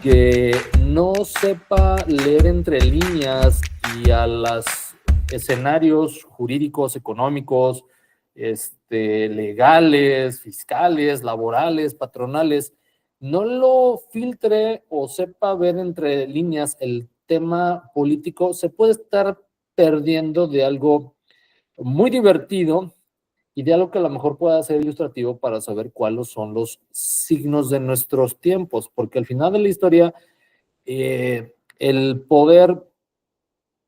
que no sepa leer entre líneas y a los escenarios jurídicos, económicos, legales, fiscales, laborales, patronales, no lo filtre o sepa ver entre líneas el tema político, se puede estar perdiendo de algo muy divertido y de algo que a lo mejor pueda ser ilustrativo para saber cuáles son los signos de nuestros tiempos, porque al final de la historia el poder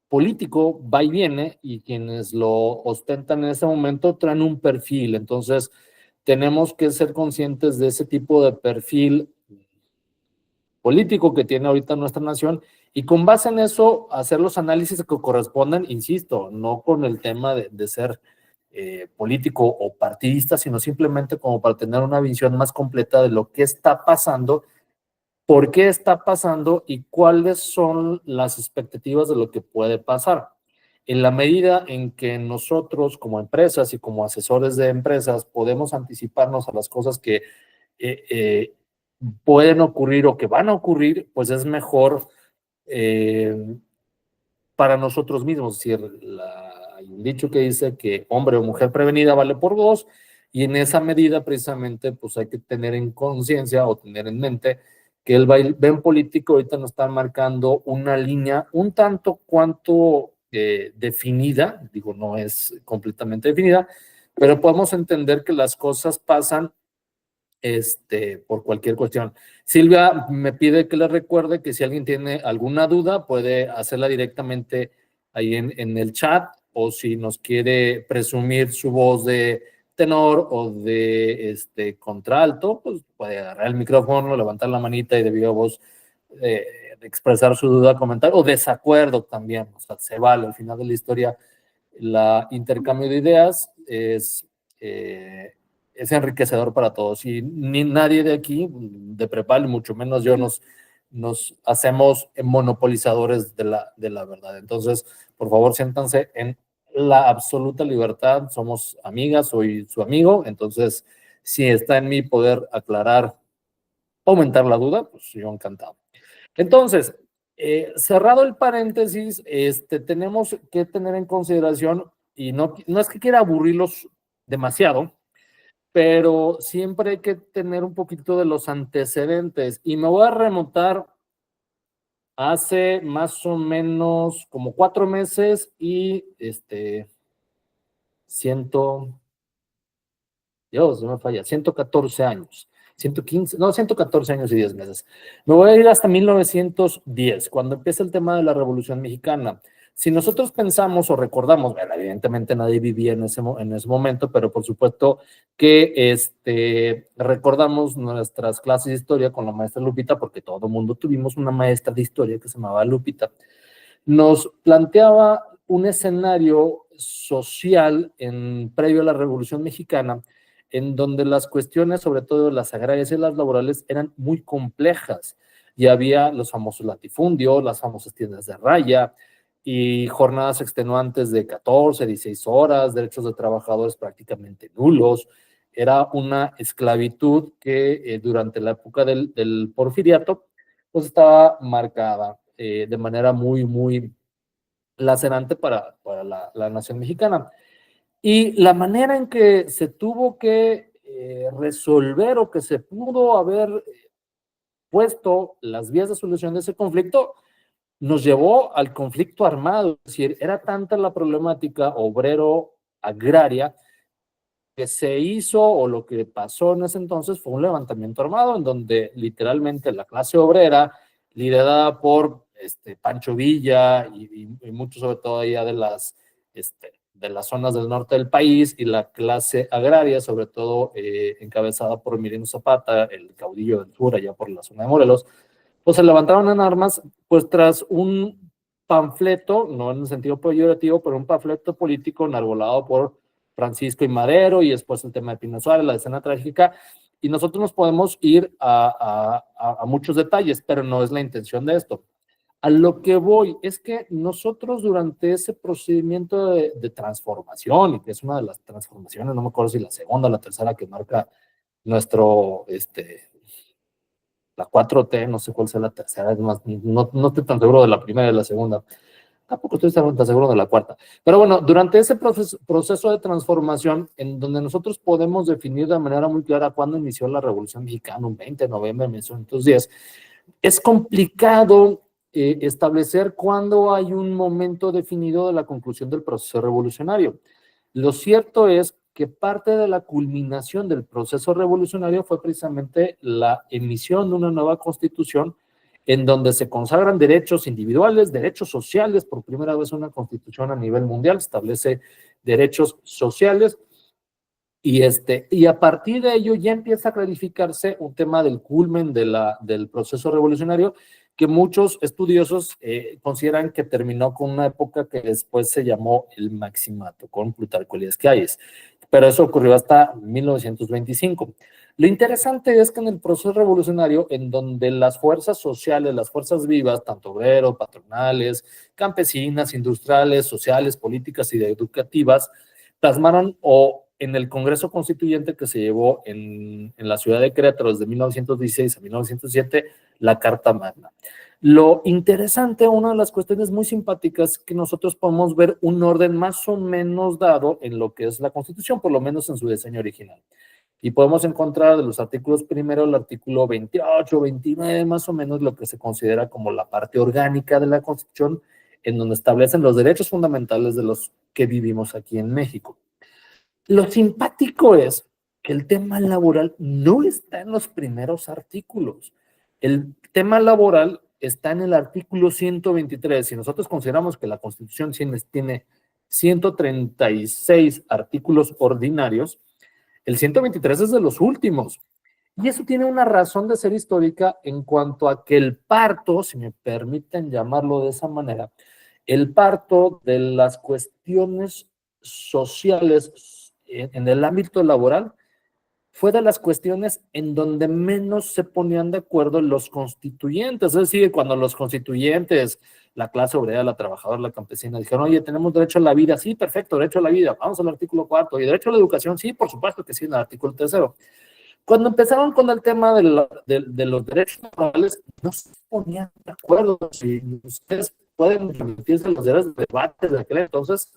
político va y viene y quienes lo ostentan en ese momento traen un perfil, entonces tenemos que ser conscientes de ese tipo de perfil político que tiene ahorita nuestra nación y con base en eso hacer los análisis que correspondan, insisto, no con el tema de ser político o partidista, sino simplemente como para tener una visión más completa de lo que está pasando, por qué está pasando y cuáles son las expectativas de lo que puede pasar. En la medida en que nosotros como empresas y como asesores de empresas podemos anticiparnos a las cosas que eh, eh, pueden ocurrir o que van a ocurrir, pues es mejor para nosotros mismos. Es decir, hay un dicho que dice que hombre o mujer prevenida vale por dos, y en esa medida precisamente pues hay que tener en conciencia o tener en mente que el vaivén político ahorita nos está marcando una línea un tanto cuanto definida, digo, no es completamente definida, pero podemos entender que las cosas pasan por cualquier cuestión. Silvia me pide que le recuerde que si alguien tiene alguna duda puede hacerla directamente ahí en el chat, o si nos quiere presumir su voz de tenor o de contralto, pues puede agarrar el micrófono, levantar la manita y de viva voz eh, expresar su duda, comentar o desacuerdo también. O sea, se vale. Al final de la historia, la intercambio de ideas es enriquecedor para todos, y ni nadie de aquí, de Prepal, mucho menos yo, nos hacemos monopolizadores de la verdad. Entonces, por favor, siéntanse en la absoluta libertad, somos amigas, soy su amigo, entonces, si está en mi poder aclarar, aumentar la duda, pues yo encantado. Entonces, cerrado el paréntesis, tenemos que tener en consideración, y no es que quiera aburrirlos demasiado, pero siempre hay que tener un poquito de los antecedentes. Y me voy a remontar hace más o menos como 4 meses y ciento, Dios, no me falla, 114 años. 115, no, 114 años y 10 meses. Me voy a ir hasta 1910, cuando empieza el tema de la Revolución Mexicana. Si nosotros pensamos o recordamos, bueno, evidentemente nadie vivía en ese momento, pero por supuesto que recordamos nuestras clases de historia con la maestra Lupita, porque todo el mundo tuvimos una maestra de historia que se llamaba Lupita, nos planteaba un escenario social previo a la Revolución Mexicana, en donde las cuestiones, sobre todo las agrarias y las laborales, eran muy complejas. Y había los famosos latifundios, las famosas tiendas de raya y jornadas extenuantes de 14, 16 horas, derechos de trabajadores prácticamente nulos. Era una esclavitud que durante la época del porfiriato pues estaba marcada de manera muy, muy lacerante para la nación mexicana. Y la manera en que se tuvo que resolver, o que se pudo haber puesto las vías de solución de ese conflicto, nos llevó al conflicto armado. Es decir, era tanta la problemática obrero-agraria que se hizo, o lo que pasó en ese entonces fue un levantamiento armado en donde literalmente la clase obrera, liderada por Pancho Villa y muchos, sobre todo allá de las zonas del norte del país, y la clase agraria, sobre todo encabezada por Emiliano Zapata, el caudillo del sur, allá por la zona de Morelos, pues se levantaron en armas, pues tras un panfleto, no en el sentido peyorativo, pero un panfleto político enarbolado por Francisco y Madero, y después el tema de Pino Suárez, la escena trágica, y nosotros nos podemos ir a muchos detalles, pero no es la intención de esto. A lo que voy es que nosotros, durante ese procedimiento de transformación, y que es una de las transformaciones, no me acuerdo si la segunda o la tercera que marca nuestro, la 4T, no sé cuál sea la tercera, es más, no estoy tan seguro de la primera y de la segunda. Tampoco estoy tan seguro de la cuarta. Pero bueno, durante ese proceso de transformación, en donde nosotros podemos definir de manera muy clara cuándo inició la Revolución Mexicana, un 20 de noviembre de 1910, es complicado establecer cuándo hay un momento definido de la conclusión del proceso revolucionario. Lo cierto es que parte de la culminación del proceso revolucionario fue precisamente la emisión de una nueva constitución en donde se consagran derechos individuales, derechos sociales, por primera vez una constitución a nivel mundial establece derechos sociales, y a partir de ello ya empieza a clarificarse un tema del culmen del proceso revolucionario que muchos estudiosos consideran que terminó con una época que después se llamó el Maximato, con Plutarco Elías Calles. Pero eso ocurrió hasta 1925. Lo interesante es que en el proceso revolucionario, en donde las fuerzas sociales, las fuerzas vivas, tanto obreros, patronales, campesinas, industriales, sociales, políticas y educativas, plasmaron en el Congreso Constituyente que se llevó en la ciudad de Querétaro desde 1916 a 1907, la Carta Magna. Lo interesante, una de las cuestiones muy simpáticas, que nosotros podemos ver un orden más o menos dado en lo que es la Constitución, por lo menos en su diseño original. Y podemos encontrar de los artículos primero, el artículo 28, 29, más o menos lo que se considera como la parte orgánica de la Constitución, en donde establecen los derechos fundamentales de los que vivimos aquí en México. Lo simpático es que el tema laboral no está en los primeros artículos. El tema laboral está en el artículo 123. Si nosotros consideramos que la Constitución tiene 136 artículos ordinarios, el 123 es de los últimos. Y eso tiene una razón de ser histórica en cuanto a que el parto, si me permiten llamarlo de esa manera, el parto de las cuestiones sociales en el ámbito laboral fue de las cuestiones en donde menos se ponían de acuerdo los constituyentes. Es decir, cuando los constituyentes, la clase obrera, la trabajadora, la campesina, dijeron, oye, tenemos derecho a la vida, sí, perfecto, derecho a la vida, vamos al artículo 4, y derecho a la educación, sí, por supuesto que sí, en el artículo 3. Cuando empezaron con el tema de los derechos laborales, no se ponían de acuerdo. Si ustedes pueden remitirse a los derechos de debate de aquel entonces,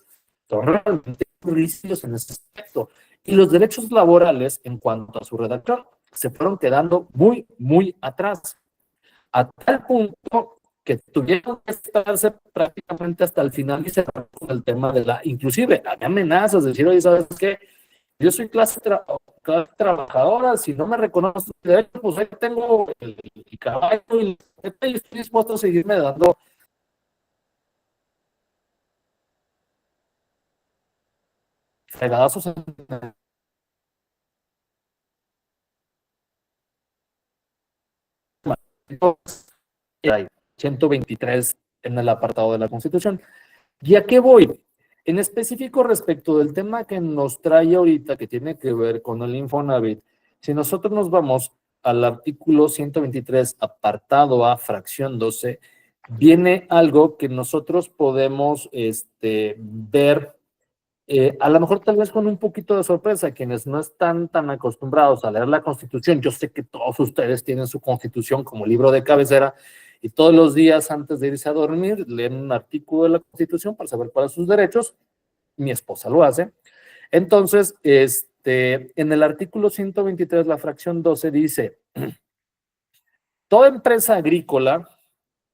son realmente rígidos en ese aspecto. Y los derechos laborales, en cuanto a su redacción, se fueron quedando muy, muy atrás, a tal punto que tuvieron que estarse prácticamente hasta el final y cerrar con el tema de inclusive había amenazas de decir, oye, ¿sabes qué? Yo soy clase trabajadora, si no me reconoces el derecho, pues ahí tengo el caballo y estoy dispuesto a seguirme dando fregadazos en 123 en el apartado de la Constitución. ¿Y a qué voy? En específico respecto del tema que nos trae ahorita, que tiene que ver con el Infonavit, si nosotros nos vamos al artículo 123, apartado A, fracción 12, viene algo que nosotros podemos ver, a lo mejor tal vez con un poquito de sorpresa, quienes no están tan acostumbrados a leer la Constitución. Yo sé que todos ustedes tienen su Constitución como libro de cabecera, y todos los días antes de irse a dormir leen un artículo de la Constitución para saber cuáles son sus derechos. Mi esposa lo hace. Entonces, en el artículo 123, la fracción 12 dice, toda empresa agrícola,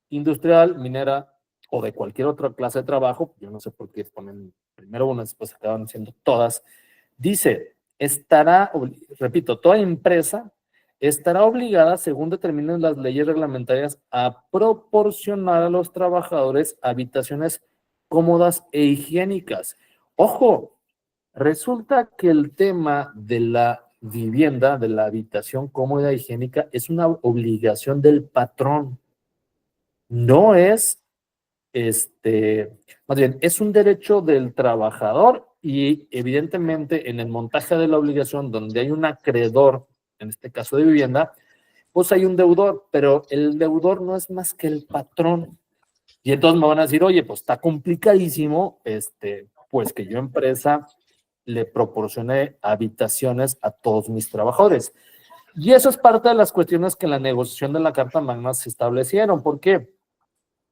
industrial, minera o de cualquier otra clase de trabajo, yo no sé por qué ponen primero unas, después acaban siendo todas, dice, repito, toda empresa estará obligada, según determinen las leyes reglamentarias, a proporcionar a los trabajadores habitaciones cómodas e higiénicas. Ojo, resulta que el tema de la vivienda, de la habitación cómoda e higiénica, es una obligación del patrón. No es, más bien, es un derecho del trabajador, y evidentemente en el montaje de la obligación, donde hay un acreedor, en este caso de vivienda, pues hay un deudor, pero el deudor no es más que el patrón. Y entonces me van a decir, oye, pues está complicadísimo, pues que yo empresa le proporcione habitaciones a todos mis trabajadores. Y eso es parte de las cuestiones que en la negociación de la Carta Magna se establecieron. ¿Por qué?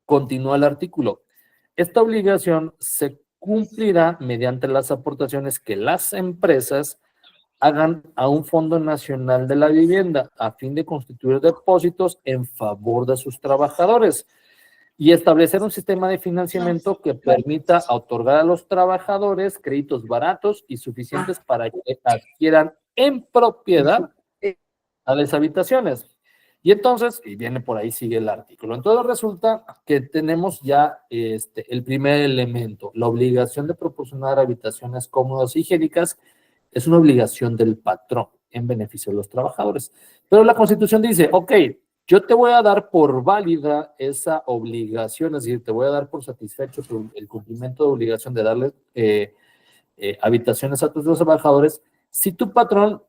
Continúa el artículo. Esta obligación se cumplirá mediante las aportaciones que las empresas hagan a un Fondo Nacional de la Vivienda a fin de constituir depósitos en favor de sus trabajadores y establecer un sistema de financiamiento que permita otorgar a los trabajadores créditos baratos y suficientes para que adquieran en propiedad a las habitaciones. Y entonces, y viene por ahí, sigue el artículo. Entonces resulta que tenemos ya el primer elemento, la obligación de proporcionar habitaciones cómodas y higiénicas es una obligación del patrón en beneficio de los trabajadores. Pero la Constitución dice, ok, yo te voy a dar por válida esa obligación, es decir, te voy a dar por satisfecho el cumplimiento de obligación de darle habitaciones a tus trabajadores si tu patrón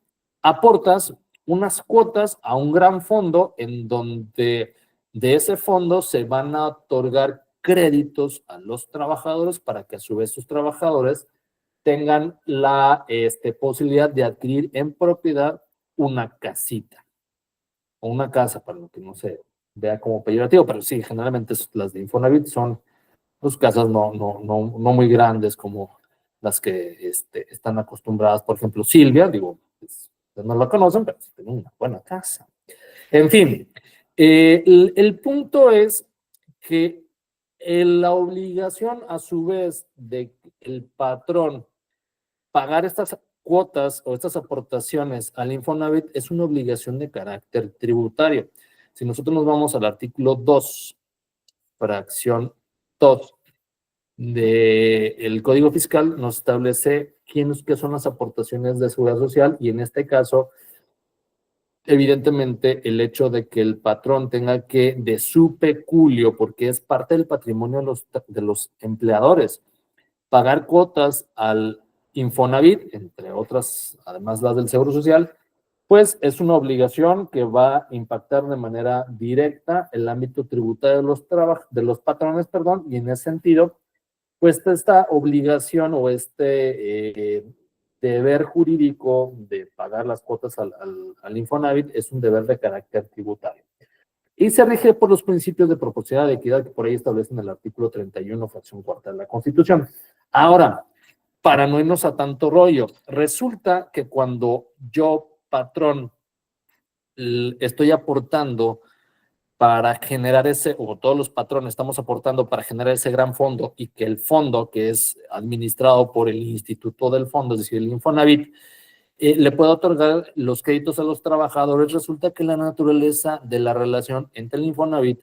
aportas unas cuotas a un gran fondo en donde de ese fondo se van a otorgar créditos a los trabajadores para que a su vez sus trabajadores tengan la posibilidad de adquirir en propiedad una casita o una casa, para lo que no se vea como peyorativo, pero sí, generalmente las de Infonavit son pues, casas no muy grandes como las que están acostumbradas, por ejemplo, Silvia, digo, pues, no la conocen, pero tiene una buena casa. En fin, el punto es que la obligación a su vez de el patrón pagar estas cuotas o estas aportaciones al Infonavit es una obligación de carácter tributario. Si nosotros nos vamos al artículo 2, fracción TOT del Código Fiscal, nos establece qué son las aportaciones de seguridad social y en este caso, evidentemente, el hecho de que el patrón tenga que, de su peculio, porque es parte del patrimonio de los empleadores, pagar cuotas al Infonavit, entre otras, además las del Seguro Social, pues es una obligación que va a impactar de manera directa el ámbito tributario de los patrones, perdón, y en ese sentido, pues esta obligación o deber jurídico de pagar las cuotas al Infonavit es un deber de carácter tributario. Y se rige por los principios de proporcionalidad y equidad que por ahí establecen el artículo 31, fracción cuarta de la Constitución. Ahora, para no irnos a tanto rollo, resulta que cuando yo, patrón, estoy aportando para generar o todos los patrones estamos aportando para generar ese gran fondo y que el fondo, que es administrado por el instituto del fondo, es decir, el Infonavit, le puede otorgar los créditos a los trabajadores, resulta que la naturaleza de la relación entre el Infonavit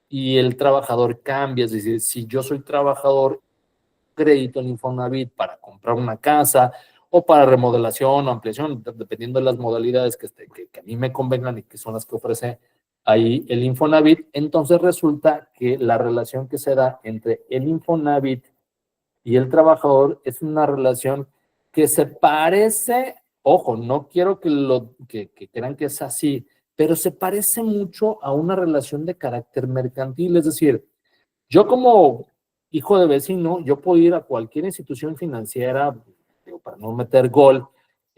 y el trabajador cambia, es decir, si yo soy trabajador, crédito en Infonavit para comprar una casa o para remodelación o ampliación, dependiendo de las modalidades que a mí me convengan y que son las que ofrece ahí el Infonavit, entonces resulta que la relación que se da entre el Infonavit y el trabajador es una relación que se parece, ojo, no quiero que crean que es así, pero se parece mucho a una relación de carácter mercantil, es decir, yo como hijo de vecino, yo puedo ir a cualquier institución financiera, digo, para no meter gol,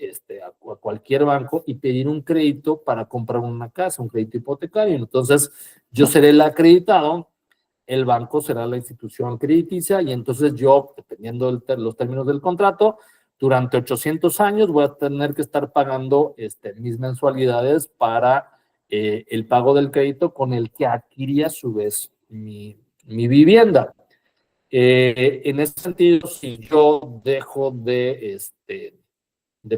a cualquier banco y pedir un crédito para comprar una casa, un crédito hipotecario. Entonces, yo seré el acreditado, el banco será la institución crediticia y entonces yo, dependiendo de los términos del contrato, durante 800 años voy a tener que estar pagando mis mensualidades para el pago del crédito con el que adquirí a su vez mi vivienda. En ese sentido, si yo dejo de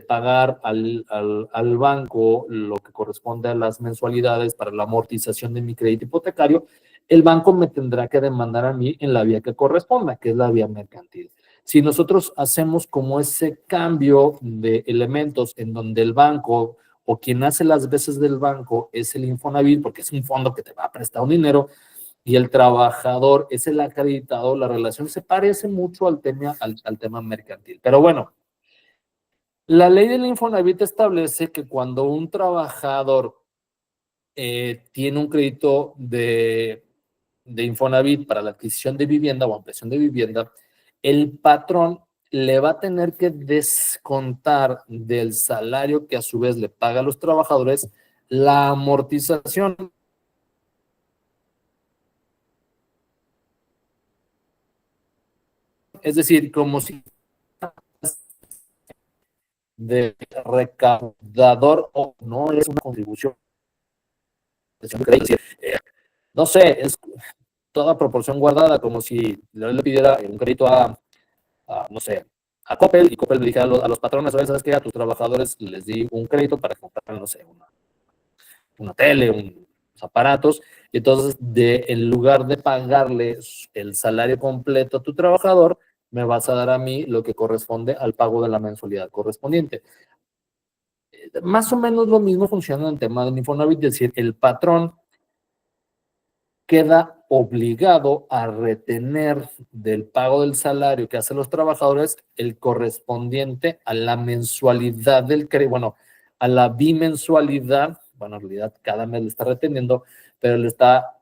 pagar al banco lo que corresponde a las mensualidades para la amortización de mi crédito hipotecario, el banco me tendrá que demandar a mí en la vía que corresponda, que es la vía mercantil. Si nosotros hacemos como ese cambio de elementos en donde el banco o quien hace las veces del banco es el Infonavit, porque es un fondo que te va a prestar un dinero, y el trabajador es el acreditado, la relación se parece mucho al tema mercantil. Pero bueno, la ley del Infonavit establece que cuando un trabajador tiene un crédito de Infonavit para la adquisición de vivienda o ampliación de vivienda, el patrón le va a tener que descontar del salario que a su vez le paga a los trabajadores la amortización. Es decir, como si de recaudador o no es una contribución. No sé, es toda proporción guardada, como si le pidiera un crédito no sé, a Coppel, y Coppel le dijera a los patrones, oye, ¿sabes qué? A tus trabajadores les di un crédito para comprar, no sé, una tele, unos aparatos, y entonces en lugar de pagarle el salario completo a tu trabajador, me vas a dar a mí lo que corresponde al pago de la mensualidad correspondiente. Más o menos lo mismo funciona en el tema del Infonavit, es decir, el patrón queda obligado a retener del pago del salario que hacen los trabajadores el correspondiente a la mensualidad del crédito, bueno, a la bimensualidad, bueno, en realidad cada mes le está reteniendo, pero le está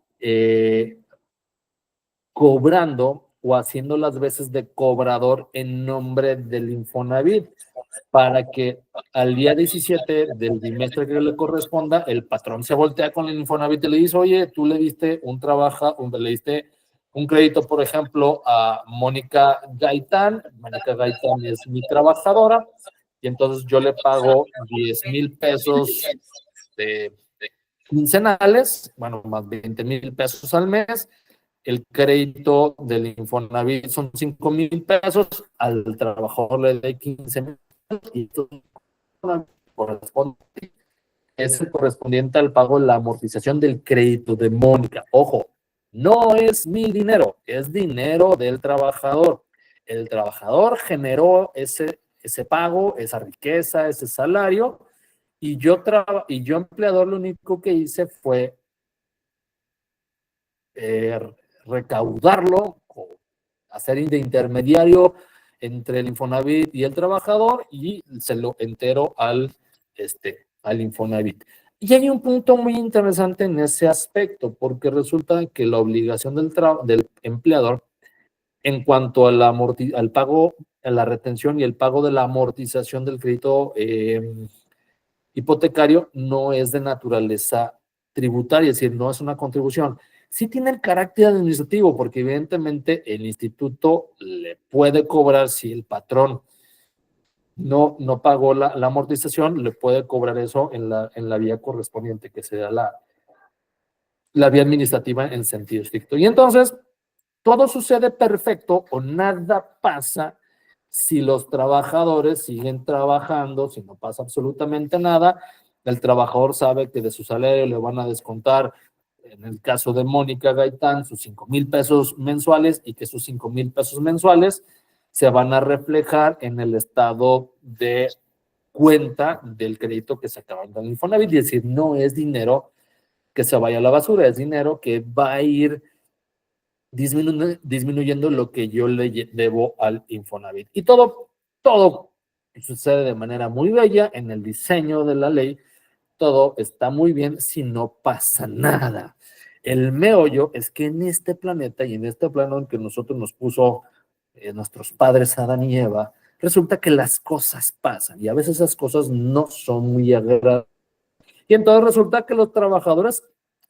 cobrando o haciendo las veces de cobrador en nombre del Infonavit, para que al día 17 del bimestre que le corresponda, el patrón se voltea con el Infonavit y le dice, oye, tú le diste le diste un crédito, por ejemplo, a Mónica Gaitán es mi trabajadora, y entonces yo le pago 10,000 pesos de quincenales, bueno, más 20,000 pesos al mes. El crédito del Infonavit son 5,000 pesos, al trabajador le doy 15,000 y corresponde, es el correspondiente al pago de la amortización del crédito de Mónica. Ojo, no es mi dinero, es dinero del trabajador. El trabajador generó ese pago, esa riqueza, ese salario, y yo empleador lo único que hice fue eh, recaudarlo, hacer de intermediario entre el Infonavit y el trabajador, y se lo entero al Infonavit. Y hay un punto muy interesante en ese aspecto, porque resulta que la obligación del empleador en cuanto al pago, a la retención y el pago de la amortización del crédito hipotecario no es de naturaleza tributaria, es decir, no es una contribución. Sí tiene el carácter administrativo, porque evidentemente el instituto le puede cobrar, si el patrón no pagó la amortización, le puede cobrar eso en la vía correspondiente, que será la vía administrativa en sentido estricto. Y entonces, todo sucede perfecto o nada pasa si los trabajadores siguen trabajando, si no pasa absolutamente nada. El trabajador sabe que de su salario le van a descontar, en el caso de Mónica Gaitán, sus 5,000 pesos mensuales, y que sus 5,000 pesos mensuales se van a reflejar en el estado de cuenta del crédito que se acaban de Infonavit. Es decir, no es dinero que se vaya a la basura, es dinero que va a ir disminuyendo lo que yo le debo al Infonavit. Y todo sucede de manera muy bella en el diseño de la ley. Todo está muy bien si no pasa nada. El meollo es que en este planeta y en este plano en que nosotros nos puso nuestros padres Adán y Eva, resulta que las cosas pasan y a veces esas cosas no son muy agradables. Y entonces resulta que los trabajadores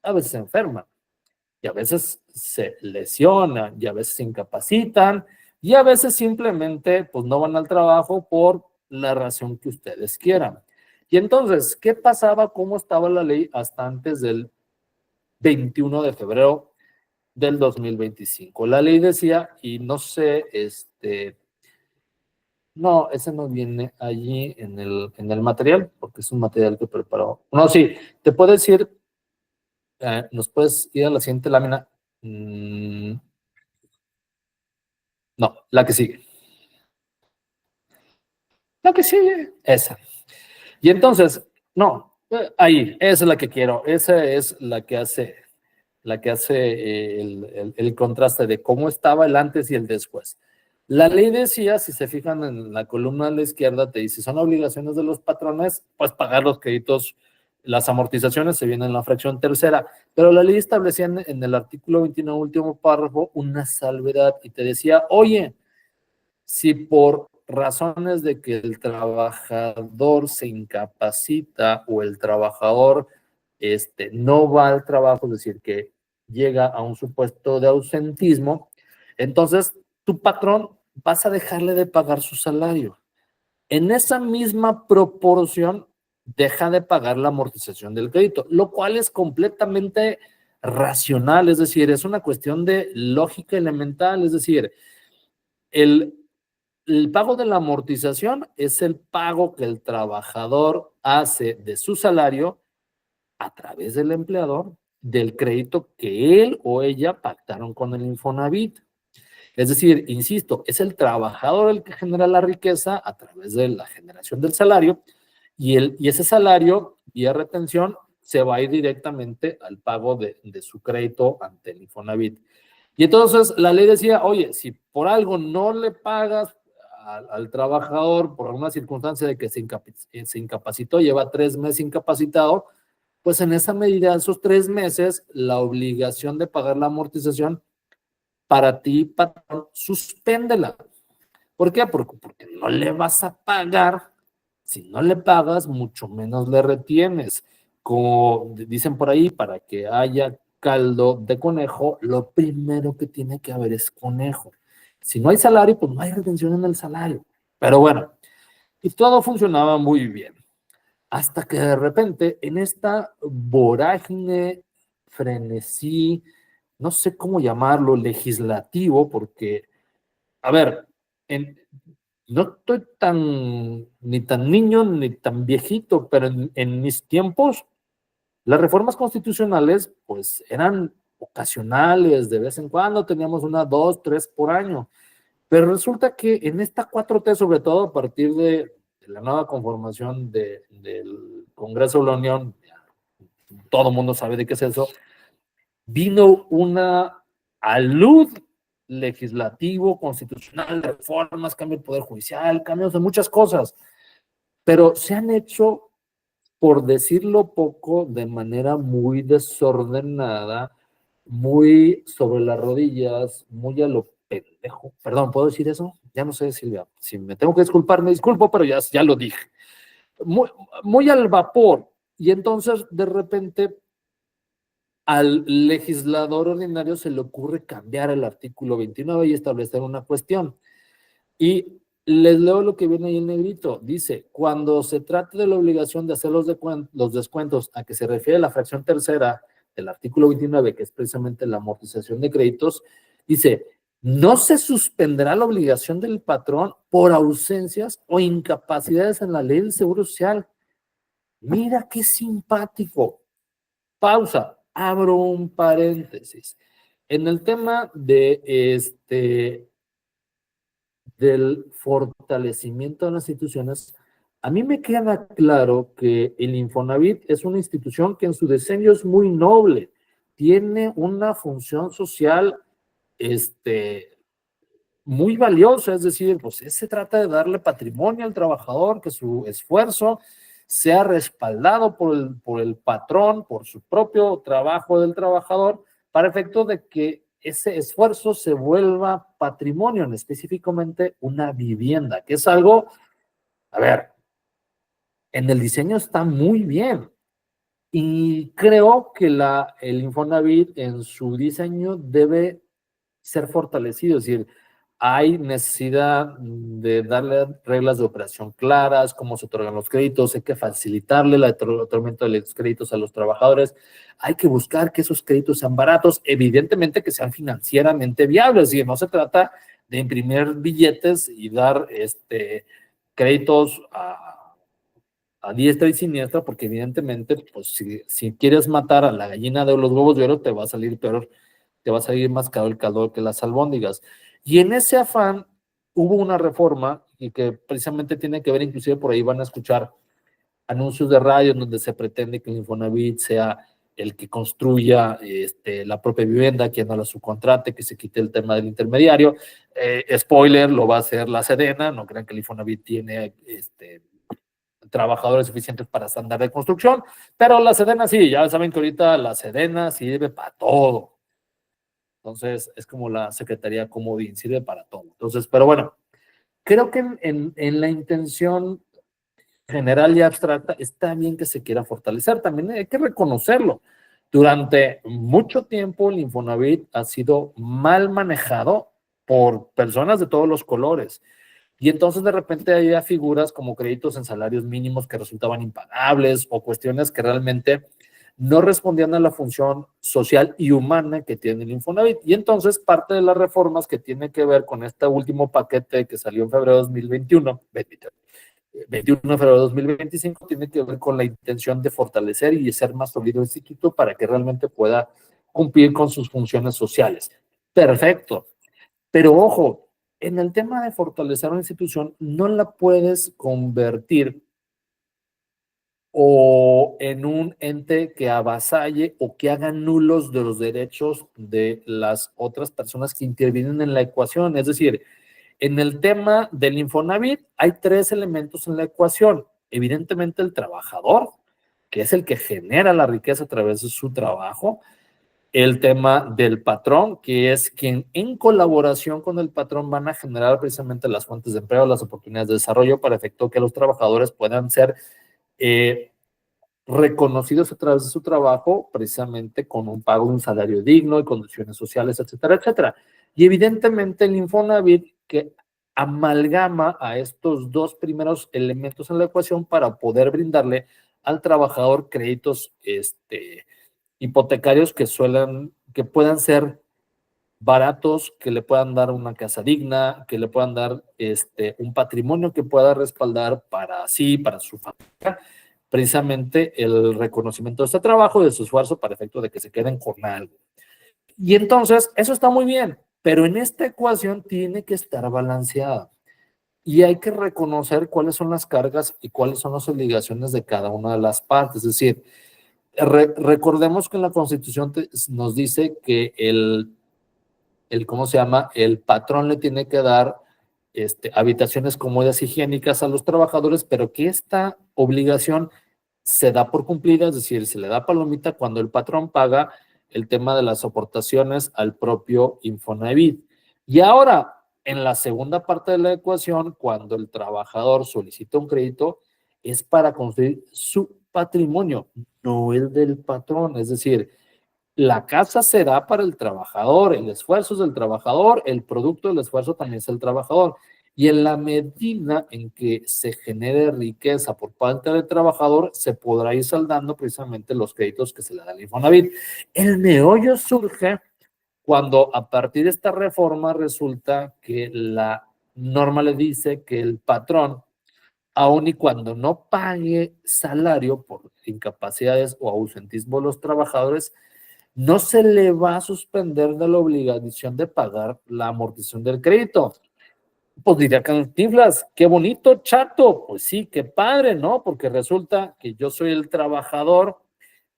a veces se enferman, y a veces se lesionan, y a veces se incapacitan, y a veces simplemente pues no van al trabajo por la razón que ustedes quieran. Y entonces, ¿qué pasaba? ¿Cómo estaba la ley hasta antes del 21 de febrero del 2025? La ley decía, y no sé, no, ese no viene allí en el material, porque es un material que preparó. No, sí, te puedo decir, nos puedes ir a la siguiente lámina. No, la que sigue. La que sigue, esa. Y entonces, no, ahí, esa es la que quiero. Esa es la que hace el contraste de cómo estaba el antes y el después. La ley decía, si se fijan en la columna a la izquierda, te dice, son obligaciones de los patrones, pues pagar los créditos, las amortizaciones se vienen en la fracción tercera, pero la ley establecía en el artículo 21, último párrafo, una salvedad, y te decía, oye, Si por razones de que el trabajador se incapacita o el trabajador no va al trabajo, es decir, que llega a un supuesto de ausentismo, entonces tu patrón vas a dejarle de pagar su salario. En esa misma proporción, deja de pagar la amortización del crédito, lo cual es completamente racional, es decir, es una cuestión de lógica elemental, es decir, el, el pago de la amortización es el pago que el trabajador hace de su salario a través del empleador del crédito que él o ella pactaron con el Infonavit. Es decir, insisto, es el trabajador el que genera la riqueza a través de la generación del salario y ese salario vía retención se va a ir directamente al pago de su crédito ante el Infonavit. Y entonces la ley decía, oye, si por algo no le pagas al trabajador por alguna circunstancia de que se incapacitó, lleva 3 meses incapacitado, pues en esa medida, esos 3 meses, la obligación de pagar la amortización para ti, patrón, suspéndela. ¿Por qué? Porque no le vas a pagar. Si no le pagas, mucho menos le retienes. Como dicen por ahí, para que haya caldo de conejo, lo primero que tiene que haber es conejo. Si no hay salario, pues no hay retención en el salario. Pero bueno, y todo funcionaba muy bien. Hasta que de repente, en esta vorágine, frenesí, no sé cómo llamarlo, legislativo, porque, a ver, no estoy ni tan niño ni tan viejito, pero en mis tiempos, las reformas constitucionales, pues eran ocasionales, de vez en cuando teníamos una, dos, tres por año. Pero resulta que en esta 4T, sobre todo a partir de la nueva conformación del Congreso de la Unión, todo el mundo sabe de qué es eso, vino una alud legislativo, constitucional, reformas, cambio del Poder Judicial, cambios de muchas cosas, pero se han hecho, por decirlo poco, de manera muy desordenada, muy sobre las rodillas, muy a lo pendejo. Perdón, ¿puedo decir eso? Ya no sé, Silvia, si me tengo que disculpar, me disculpo, pero ya lo dije. Muy, muy al vapor. Y entonces, de repente, al legislador ordinario se le ocurre cambiar el artículo 29 y establecer una cuestión. Y les leo lo que viene ahí en negrito. Dice, cuando se trate de la obligación de hacer los descuentos a que se refiere la fracción tercera del artículo 29, que es precisamente la amortización de créditos, dice, no se suspenderá la obligación del patrón por ausencias o incapacidades en la ley del Seguro Social. Mira qué simpático. Pausa, abro un paréntesis. En el tema del fortalecimiento de las instituciones, a mí me queda claro que el Infonavit es una institución que en su diseño es muy noble, tiene una función social muy valiosa, es decir, pues se trata de darle patrimonio al trabajador, que su esfuerzo sea respaldado por el patrón, por su propio trabajo del trabajador, para efecto de que ese esfuerzo se vuelva patrimonio, específicamente una vivienda, que es algo, a ver, en el diseño está muy bien. Y creo que el Infonavit en su diseño debe ser fortalecido, es decir, hay necesidad de darle reglas de operación claras, cómo se otorgan los créditos, hay que facilitarle el otorgamiento de los créditos a los trabajadores, hay que buscar que esos créditos sean baratos, evidentemente que sean financieramente viables, es decir, no se trata de imprimir billetes y dar créditos a diestra y siniestra, porque evidentemente, pues si quieres matar a la gallina de los huevos de oro, te va a salir peor, te va a salir más caro el caldo que las albóndigas. Y en ese afán hubo una reforma y que precisamente tiene que ver, inclusive por ahí van a escuchar anuncios de radio en donde se pretende que el Infonavit sea el que construya la propia vivienda, que no la subcontrate, que se quite el tema del intermediario. Spoiler, lo va a hacer la Sedena, no crean que el Infonavit tiene trabajadores suficientes para andar de construcción, pero la Sedena sí, ya saben que ahorita la Sedena sirve para todo. Entonces, es como la Secretaría Comodín, sirve para todo. Entonces, pero bueno, creo que en la intención general y abstracta está bien que se quiera fortalecer, también hay que reconocerlo. Durante mucho tiempo el Infonavit ha sido mal manejado por personas de todos los colores. Y entonces de repente había figuras como créditos en salarios mínimos que resultaban impagables o cuestiones que realmente no respondían a la función social y humana que tiene el Infonavit. Y entonces parte de las reformas que tiene que ver con este último paquete que salió en febrero de 2021, 21 de febrero de 2025, tiene que ver con la intención de fortalecer y ser más sólido el instituto para que realmente pueda cumplir con sus funciones sociales. Perfecto. Pero ojo, en el tema de fortalecer una institución, no la puedes convertir o en un ente que avasalle o que haga nulos de los derechos de las otras personas que intervienen en la ecuación. Es decir, en el tema del Infonavit hay tres elementos en la ecuación. Evidentemente el trabajador, que es el que genera la riqueza a través de su trabajo. El tema del patrón, que es quien en colaboración con el patrón van a generar precisamente las fuentes de empleo, las oportunidades de desarrollo para efecto que los trabajadores puedan ser eh, reconocidos a través de su trabajo, precisamente con un pago de un salario digno y condiciones sociales, etcétera, etcétera. Y evidentemente el Infonavit que amalgama a estos dos primeros elementos en la ecuación para poder brindarle al trabajador créditos hipotecarios que puedan ser baratos, que le puedan dar una casa digna, que le puedan dar un patrimonio que pueda respaldar para sí, para su familia, precisamente el reconocimiento de este trabajo, de su esfuerzo para efecto de que se queden con algo. Y entonces, eso está muy bien, pero en esta ecuación tiene que estar balanceada y hay que reconocer cuáles son las cargas y cuáles son las obligaciones de cada una de las partes. Es decir, recordemos que en la Constitución nos dice que ¿cómo se llama? El patrón le tiene que dar habitaciones cómodas higiénicas a los trabajadores, pero que esta obligación se da por cumplida, es decir, se le da palomita cuando el patrón paga el tema de las aportaciones al propio Infonavit. Y ahora, en la segunda parte de la ecuación, cuando el trabajador solicita un crédito, es para construir su patrimonio, no el del patrón. Es decir, la casa será para el trabajador, el esfuerzo es del trabajador, el producto del esfuerzo también es el trabajador. Y en la medida en que se genere riqueza por parte del trabajador, se podrá ir saldando precisamente los créditos que se le da al Infonavit. El meollo surge cuando a partir de esta reforma resulta que la norma le dice que el patrón, aun y cuando no pague salario por incapacidades o ausentismo de los trabajadores, no se le va a suspender de la obligación de pagar la amortización del crédito. Pues diría Cantinflas, qué bonito, chato. Pues sí, qué padre, ¿no? Porque resulta que yo soy el trabajador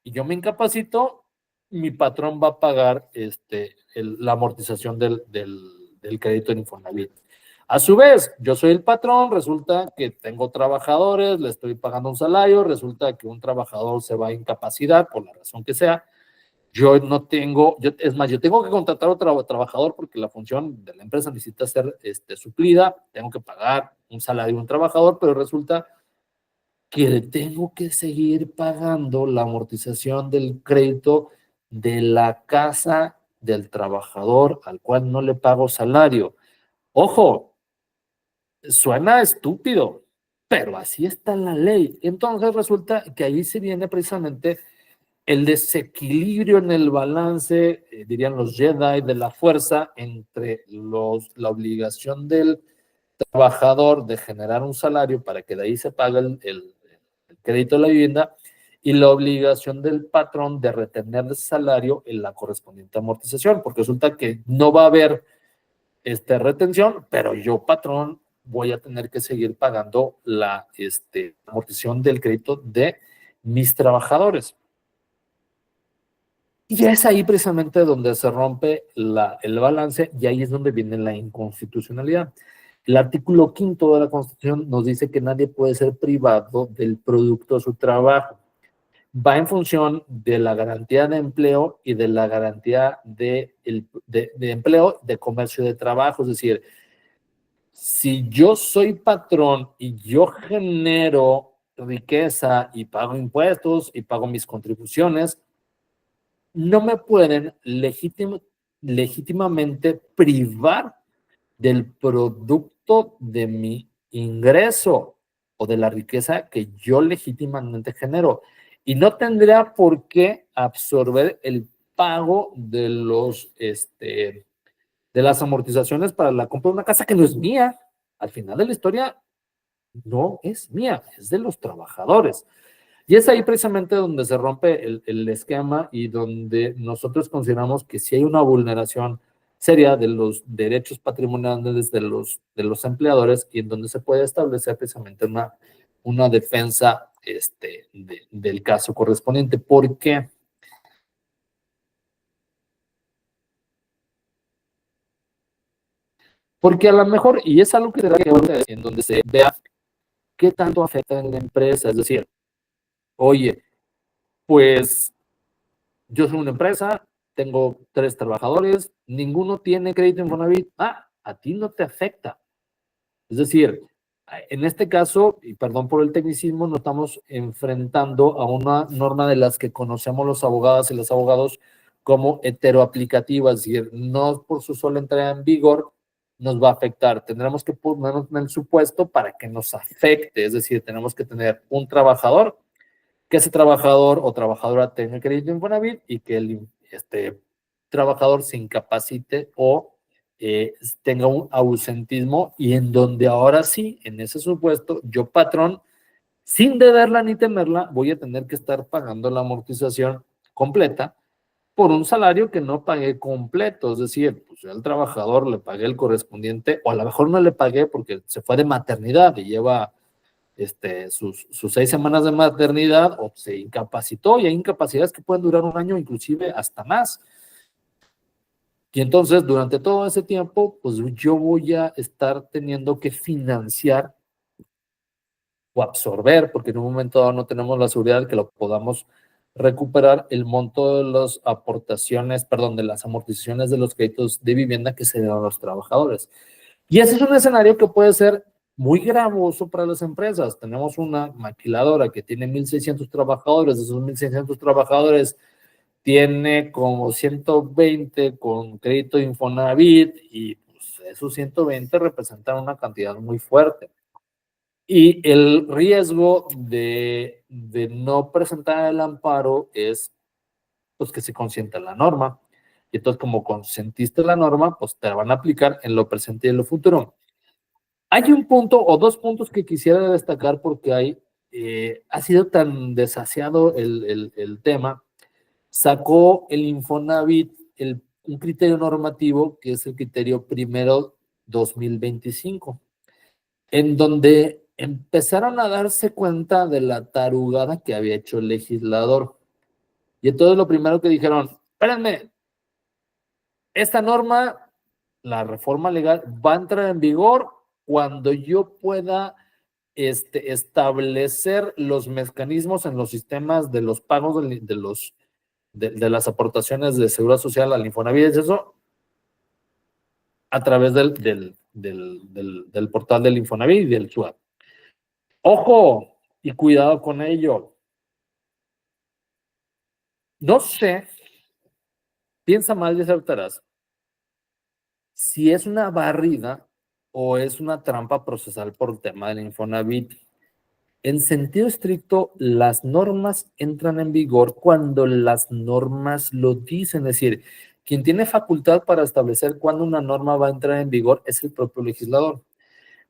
y yo me incapacito, mi patrón va a pagar la amortización del crédito en Infonavit. A su vez, yo soy el patrón, resulta que tengo trabajadores, le estoy pagando un salario, resulta que un trabajador se va a incapacidad por la razón que sea, yo no tengo, es más, yo tengo que contratar a otro trabajador porque la función de la empresa necesita ser suplida, tengo que pagar un salario a un trabajador, pero resulta que le tengo que seguir pagando la amortización del crédito de la casa del trabajador al cual no le pago salario. Ojo, suena estúpido, pero así está la ley. Entonces resulta que ahí se viene precisamente el desequilibrio en el balance, dirían los Jedi, de la fuerza entre la obligación del trabajador de generar un salario para que de ahí se pague el crédito de la vivienda y la obligación del patrón de retener ese salario en la correspondiente amortización, porque resulta que no va a haber retención, pero yo, patrón, voy a tener que seguir pagando la amortización del crédito de mis trabajadores. Y es ahí precisamente donde se rompe el balance y ahí es donde viene la inconstitucionalidad. El artículo 5 de la Constitución nos dice que nadie puede ser privado del producto de su trabajo. Va en función de la garantía de empleo y de la garantía de empleo, de comercio y de trabajo. Es decir, Si yo soy patrón y yo genero riqueza y pago impuestos y pago mis contribuciones, no me pueden legítimamente privar del producto de mi ingreso o de la riqueza que yo legítimamente genero. Y no tendría por qué absorber el pago de las amortizaciones para la compra de una casa que no es mía. Al final de la historia, no es mía, es de los trabajadores. Y es ahí precisamente donde se rompe el esquema y donde nosotros consideramos que si hay una vulneración seria de los derechos patrimoniales de los empleadores y en donde se puede establecer precisamente una defensa del caso correspondiente. ¿Por qué? Porque a lo mejor, y es algo que será que en donde se vea qué tanto afecta en la empresa, es decir, oye, pues yo soy una empresa, tengo 3 trabajadores, ninguno tiene crédito Infonavit. Ah, a ti no te afecta. Es decir, en este caso, y perdón por el tecnicismo, nos estamos enfrentando a una norma de las que conocemos los abogados y los abogados como heteroaplicativa, es decir, no por su sola entrada en vigor nos va a afectar. Tendremos que ponernos en el supuesto para que nos afecte, es decir, tenemos que tener un trabajador que ese trabajador o trabajadora tenga crédito Infonavit y que el trabajador se incapacite o tenga un ausentismo y en donde ahora sí, en ese supuesto, yo patrón, sin deberla ni temerla, voy a tener que estar pagando la amortización completa por un salario que no pagué completo, es decir, pues yo al trabajador le pagué el correspondiente o a lo mejor no le pagué porque se fue de maternidad y lleva sus 6 semanas de maternidad o se incapacitó y hay incapacidades que pueden durar un año, inclusive hasta más. Y entonces, durante todo ese tiempo, pues yo voy a estar teniendo que financiar o absorber, porque en un momento dado no tenemos la seguridad de que lo podamos recuperar el monto de las aportaciones, perdón, de las amortizaciones de los créditos de vivienda que se dan a los trabajadores. Y ese es un escenario que puede ser muy gravoso para las empresas. Tenemos una maquiladora que tiene 1,600 trabajadores, de esos 1,600 trabajadores tiene como 120 con crédito de Infonavit y pues, esos 120 representan una cantidad muy fuerte. Y el riesgo de no presentar el amparo es pues, que se consienta la norma. Y entonces, como consentiste la norma, pues te la van a aplicar en lo presente y en lo futuro. Hay un punto o 2 puntos que quisiera destacar porque ha sido tan desasiado el tema. Sacó el Infonavit un criterio normativo que es el criterio primero 2025, en donde empezaron a darse cuenta de la tarugada que había hecho el legislador. Y entonces lo primero que dijeron, espérenme, esta norma, la reforma legal, va a entrar en vigor cuando yo pueda establecer los mecanismos en los sistemas de los pagos de las aportaciones de seguridad social al Infonavit, eso a través del portal del Infonavit y del SUAT. Ojo y cuidado con ello. No sé, piensa mal y acertarás si es una barrida o es una trampa procesal por el tema del Infonavit. En sentido estricto, las normas entran en vigor cuando las normas lo dicen, es decir, quien tiene facultad para establecer cuándo una norma va a entrar en vigor es el propio legislador.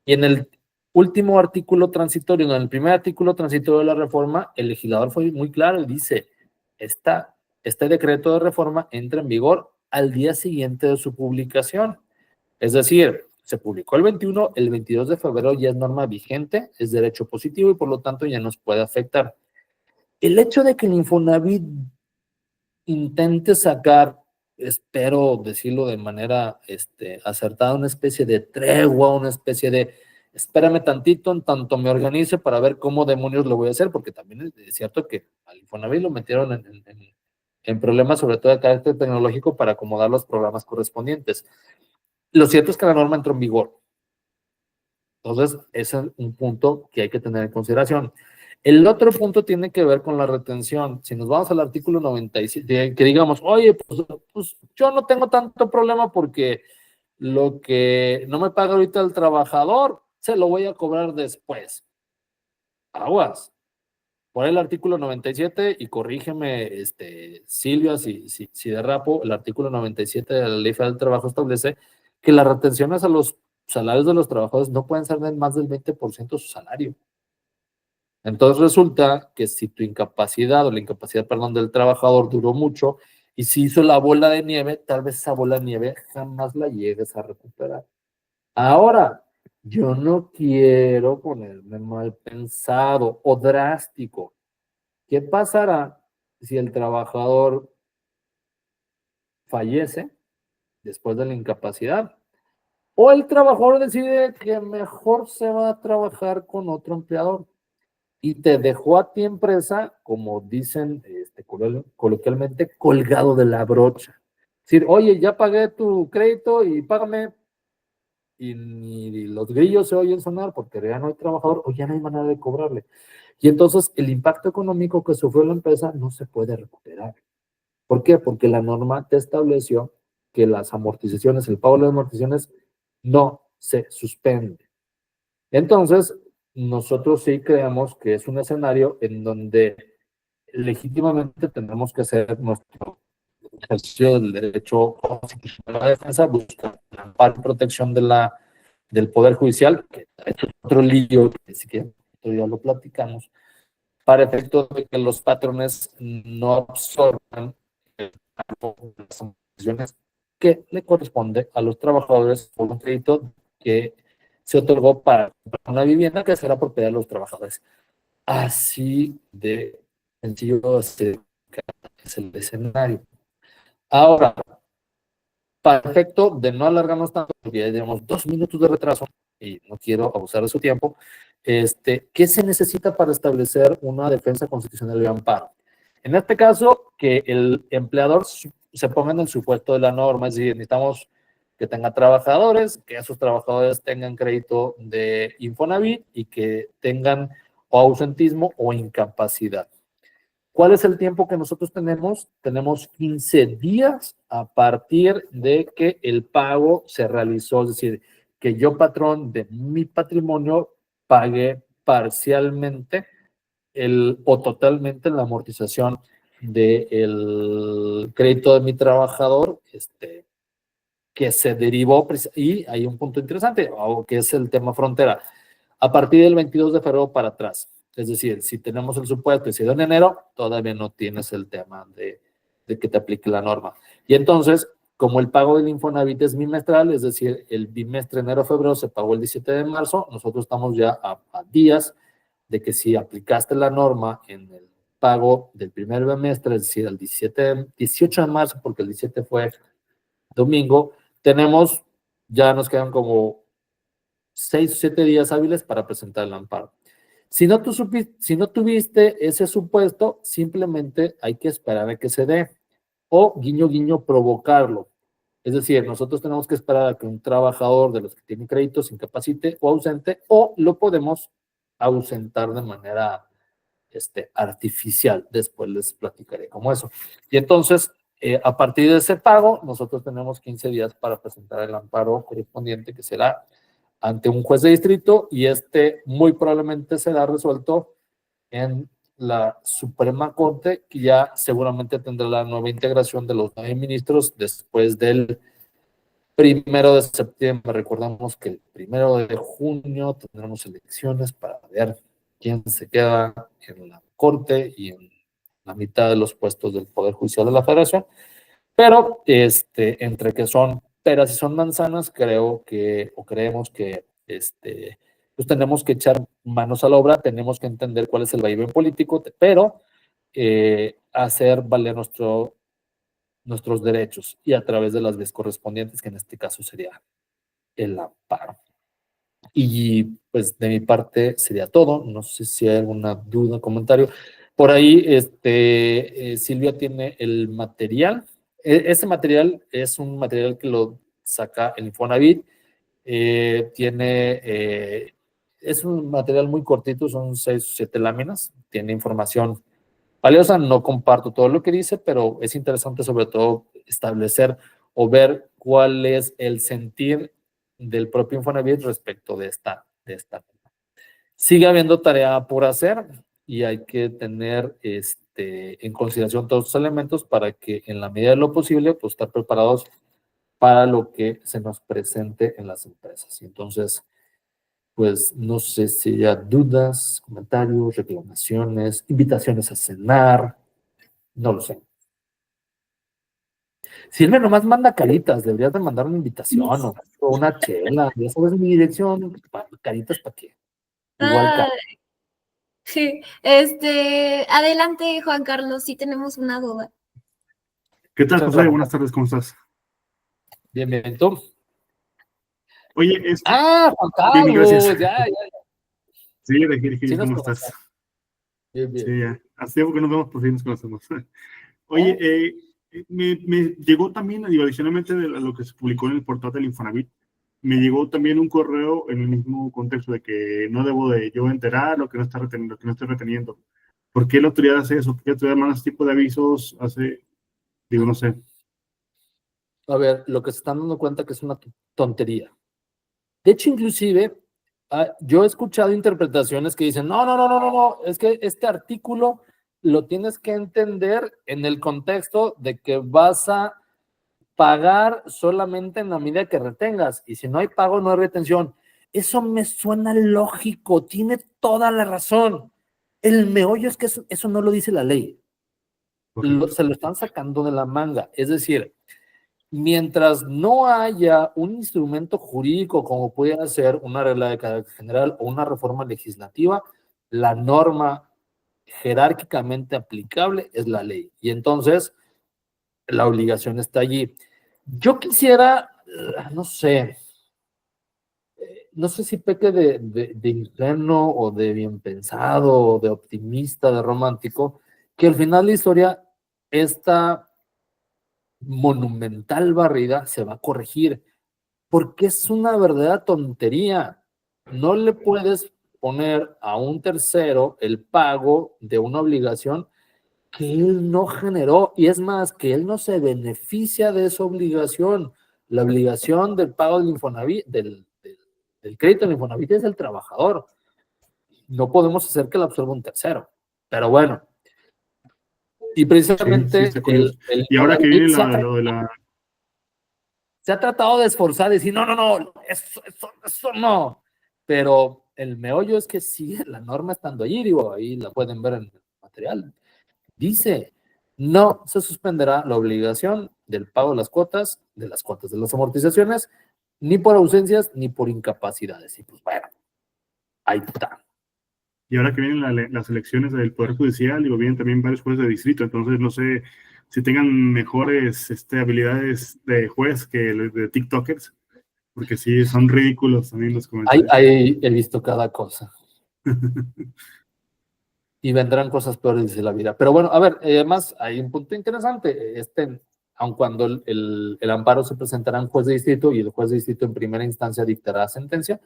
Y en el último artículo transitorio, en el primer artículo transitorio de la reforma, el legislador fue muy claro y dice, este decreto de reforma entra en vigor al día siguiente de su publicación. Es decir, se publicó el 21, el 22 de febrero ya es norma vigente, es derecho positivo y por lo tanto ya nos puede afectar. El hecho de que el Infonavit intente sacar, espero decirlo de manera acertada, una especie de tregua, una especie de espérame tantito, en tanto me organice para ver cómo demonios lo voy a hacer, porque también es cierto que al Infonavit lo metieron en problemas, sobre todo de carácter tecnológico, para acomodar los programas correspondientes. Lo cierto es que la norma entró en vigor. Entonces, ese es un punto que hay que tener en consideración. El otro punto tiene que ver con la retención. Si nos vamos al artículo 97, que digamos, oye, pues yo no tengo tanto problema porque lo que no me paga ahorita el trabajador, se lo voy a cobrar después. Aguas. Por el artículo 97, y corrígeme, Silvia, si derrapo, el artículo 97 de la Ley Federal del Trabajo establece que las retenciones a los salarios de los trabajadores no pueden ser de más del 20% de su salario. Entonces resulta que si tu incapacidad o la incapacidad, perdón, del trabajador duró mucho y si hizo la bola de nieve, tal vez esa bola de nieve jamás la llegues a recuperar. Ahora, yo no quiero ponerme mal pensado o drástico. ¿Qué pasará si el trabajador fallece después de la incapacidad? O el trabajador decide que mejor se va a trabajar con otro empleador y te dejó a ti empresa, como dicen coloquialmente, colgado de la brocha. Es decir, oye, ya pagué tu crédito y págame, y ni los grillos se oyen sonar porque ya no hay trabajador o ya no hay manera de cobrarle. Y entonces el impacto económico que sufrió la empresa no se puede recuperar. ¿Por qué? Porque la norma te estableció que las amortizaciones, el pago de las amortizaciones no se suspende. Entonces, nosotros sí creemos que es un escenario en donde legítimamente tendremos que hacer nuestro ejercicio del derecho constitucional a la defensa, buscar la amparo y protección del Poder Judicial, que es otro lío que si quieren, ya lo platicamos, para efecto de que los patrones no absorban el pago de las amortizaciones que le corresponde a los trabajadores por un crédito que se otorgó para una vivienda que será propiedad de los trabajadores. Así de sencillo es el escenario. Ahora, para efecto de no alargarnos tanto, porque ya tenemos 2 minutos de retraso y no quiero abusar de su tiempo, ¿qué se necesita para establecer una defensa constitucional de amparo? En este caso, que el empleador se ponga en el supuesto de la norma, es decir, necesitamos que tenga trabajadores, que esos trabajadores tengan crédito de Infonavit y que tengan o ausentismo o incapacidad. ¿Cuál es el tiempo que nosotros tenemos? Tenemos 15 días a partir de que el pago se realizó, es decir, que yo, patrón de mi patrimonio, pague parcialmente o totalmente la amortización del crédito de mi trabajador, que se derivó, y hay un punto interesante, que es el tema frontera, a partir del 22 de febrero para atrás. Es decir, si tenemos el supuesto y si en enero, todavía no tienes el tema de que te aplique la norma. Y entonces, como el pago del Infonavit es bimestral, es decir, el bimestre enero-febrero se pagó el 17 de marzo, nosotros estamos ya a días de que si aplicaste la norma en el pago del primer bimestre, es decir, el 18 de marzo, porque el 17 fue domingo, ya nos quedan como 6 o 7 días hábiles para presentar el amparo. Si no tuviste ese supuesto, simplemente hay que esperar a que se dé o guiño guiño provocarlo. Es decir, nosotros tenemos que esperar a que un trabajador de los que tiene créditos se incapacite o ausente, o lo podemos ausentar de manera artificial. Después les platicaré cómo eso. Y entonces, a partir de ese pago, nosotros tenemos 15 días para presentar el amparo correspondiente, que será ante un juez de distrito, y muy probablemente será resuelto en la Suprema Corte, que ya seguramente tendrá la nueva integración de los 9 ministros después del 1 de septiembre. Recordamos que el 1 de junio tendremos elecciones para ver quién se queda en la Corte y en la mitad de los puestos del Poder Judicial de la Federación. Pero entre que son peras y son manzanas, creemos que pues tenemos que echar manos a la obra, tenemos que entender cuál es el vaivén político, pero hacer valer nuestros derechos y a través de las vías correspondientes, que en este caso sería el amparo. Y pues de mi parte sería todo. No sé si hay alguna duda o comentario. Por ahí, Silvia tiene el material. Ese material es un material que lo saca el Infonavit Es un material muy cortito, son 6 o 7 láminas, tiene información valiosa, no comparto todo lo que dice, pero es interesante sobre todo establecer o ver cuál es el sentir del propio Infonavit respecto de esta. Sigue habiendo tarea por hacer y hay que tener en consideración todos los elementos para que en la medida de lo posible, pues estar preparados para lo que se nos presente en las empresas. Y entonces, pues no sé si haya dudas, comentarios, reclamaciones, invitaciones a cenar, no lo sé. Silvia nomás manda caritas, deberías de mandar una invitación o una chela, ya sabes mi dirección, caritas para qué. Igual sí. Adelante, Juan Carlos, sí tenemos una duda. ¿Qué tal, José? Buenas tardes, ¿cómo estás? Bien, bien, ¿tú? Oye, Juan Carlos, bien, gracias. ya. Sí, de ¿cómo estás? Bien. Sí, ya. Hace tiempo que nos vemos, por fin nos conocemos. Oye, me llegó también, adicionalmente de lo que se publicó en el portal del Infonavit, me llegó también un correo en el mismo contexto de que no debo de yo enterar lo que no estoy reteniendo. ¿Por qué la autoridad hace eso? ¿Por qué la autoridad manda ese tipo de avisos? No sé. A ver, lo que se están dando cuenta que es una tontería. De hecho, inclusive, yo he escuchado interpretaciones que dicen, no, es que este artículo lo tienes que entender en el contexto de que vas a pagar solamente en la medida que retengas, y si no hay pago, no hay retención. Eso me suena lógico, tiene toda la razón. El meollo es que eso no lo dice la ley. Se lo están sacando de la manga. Es decir, mientras no haya un instrumento jurídico como puede ser una regla de carácter general o una reforma legislativa, la norma jerárquicamente aplicable es la ley. Y entonces la obligación está allí. Yo quisiera, no sé si peque de ingenuo o de bien pensado o de optimista, de romántico, que al final la historia, esta monumental barrida se va a corregir, porque es una verdadera tontería. No le puedes poner a un tercero el pago de una obligación que él no generó, y es más, que él no se beneficia de esa obligación. La obligación del pago del Infonavit, del crédito del Infonavit es del trabajador. No podemos hacer que la absorba un tercero. Pero bueno, y precisamente sí, y ahora que viene lo de la... Se ha tratado de esforzar, de decir, no, eso no. Pero el meollo es que sigue la norma estando allí, digo, ahí la pueden ver en el material. Dice, no se suspenderá la obligación del pago de las cuotas de las amortizaciones, ni por ausencias ni por incapacidades. Y pues bueno, ahí está. Y ahora que vienen las elecciones del Poder Judicial, vienen también varios jueces de distrito, entonces no sé si tengan mejores habilidades de juez que de TikTokers, porque sí, son ridículos también los comentarios. Ahí he visto cada cosa. Y vendrán cosas peores de la vida. Pero bueno, a ver, además hay un punto interesante. Aun cuando el amparo se presentará en juez de distrito y el juez de distrito en primera instancia dictará sentencia,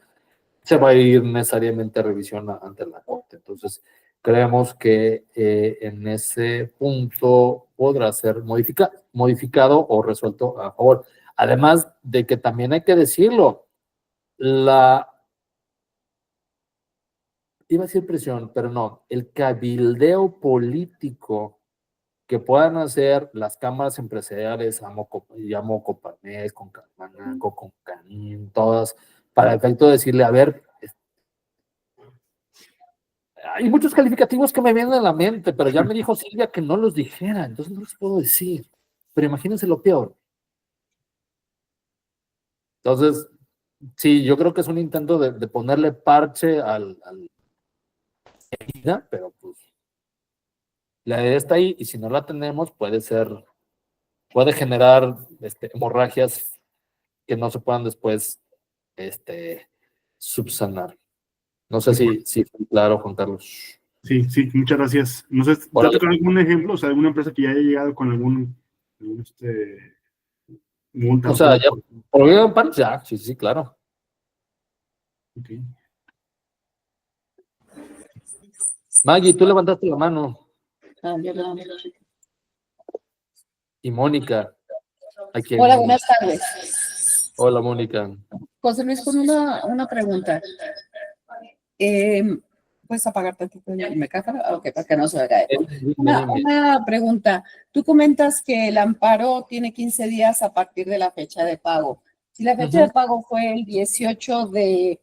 se va a ir necesariamente a revisión ante la Corte. Entonces, creemos que en ese punto podrá ser modificado o resuelto a favor. Además de que también hay que decirlo, iba a decir presión, pero no, el cabildeo político que puedan hacer las cámaras empresariales, llamo Coparmex, con Carmananco, con Canin, todas, para efecto de decirle, a ver, hay muchos calificativos que me vienen a la mente, pero ya me dijo Silvia que no los dijera, entonces no los puedo decir. Pero imagínense lo peor. Entonces, sí, yo creo que es un intento de ponerle parche al herida, pero pues la idea está ahí y si no la tenemos puede generar hemorragias que no se puedan después subsanar. No sé si fue claro, Juan Carlos. Sí, muchas gracias. No sé, date con algún ejemplo, o sea, alguna empresa que ya haya llegado con algún multa. O sea, ya, por ya, sí, claro. Ok. Maggie, tú levantaste la mano. Perdón. Y Mónica, a quien... Hola, buenas tardes. Hola, Mónica. José Luis, con una pregunta. ¿Puedes apagar tantito el micrófono? Ok, para que no se oiga eco. Una pregunta. Tú comentas que el amparo tiene 15 días a partir de la fecha de pago. Si la fecha de pago fue el 18 de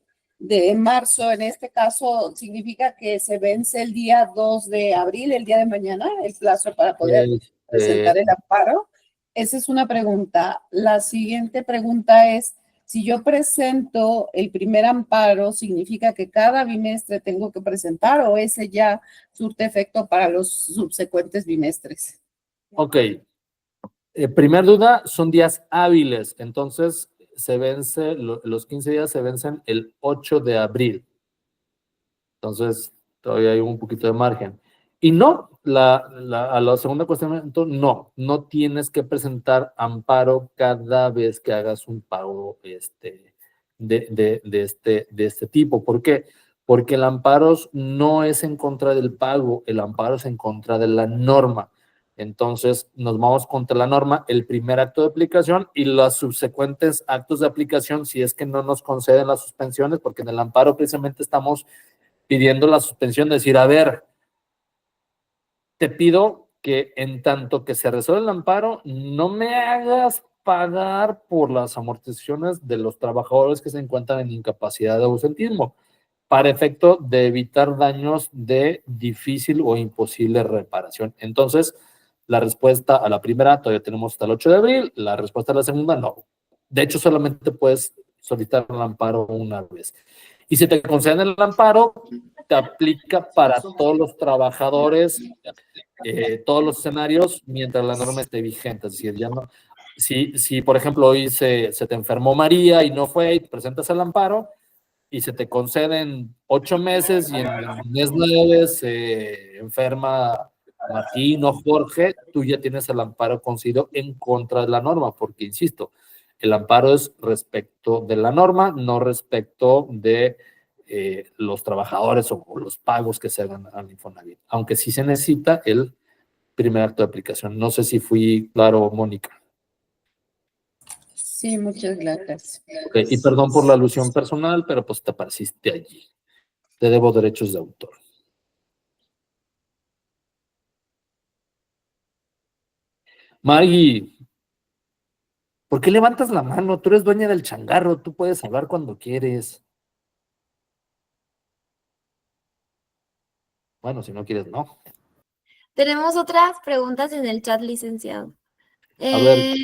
marzo, en este caso, ¿significa que se vence el día 2 de abril, el día de mañana, el plazo para poder presentar el amparo? Esa es una pregunta. La siguiente pregunta es, si yo presento el primer amparo, ¿significa que cada bimestre tengo que presentar o ese ya surte efecto para los subsecuentes bimestres? Ok. Primer duda, son días hábiles, entonces se vence, los 15 días se vencen el 8 de abril. Entonces, todavía hay un poquito de margen. Y no, a la segunda cuestionamiento, no tienes que presentar amparo cada vez que hagas un pago de este tipo. ¿Por qué? Porque el amparo no es en contra del pago, el amparo es en contra de la norma. Entonces, nos vamos contra la norma, el primer acto de aplicación y los subsecuentes actos de aplicación, si es que no nos conceden las suspensiones, porque en el amparo precisamente estamos pidiendo la suspensión, decir, a ver, te pido que en tanto que se resuelve el amparo, no me hagas pagar por las amortizaciones de los trabajadores que se encuentran en incapacidad de ausentismo, para efecto de evitar daños de difícil o imposible reparación. Entonces, la respuesta a la primera todavía tenemos hasta el 8 de abril, la respuesta a la segunda no. De hecho, solamente puedes solicitar el amparo una vez. Y si te conceden el amparo, te aplica para todos los trabajadores, todos los escenarios, mientras la norma esté vigente. Es decir, ya no, si por ejemplo, hoy se te enfermó María y no fue y te presentas el amparo y se te conceden 8 meses y en el mes 9 se enferma Martín o Jorge, tú ya tienes el amparo concedido en contra de la norma, porque, insisto, el amparo es respecto de la norma, no respecto de los trabajadores o los pagos que se hagan al Infonavit, aunque sí se necesita el primer acto de aplicación. No sé si fui claro, Mónica. Sí, muchas gracias. Okay. Y perdón por la alusión personal, pero pues te apareciste allí. Te debo derechos de autor. Maggie, ¿por qué levantas la mano? Tú eres dueña del changarro, tú puedes hablar cuando quieres. Bueno, si no quieres, no. Tenemos otras preguntas en el chat, licenciado. A ver.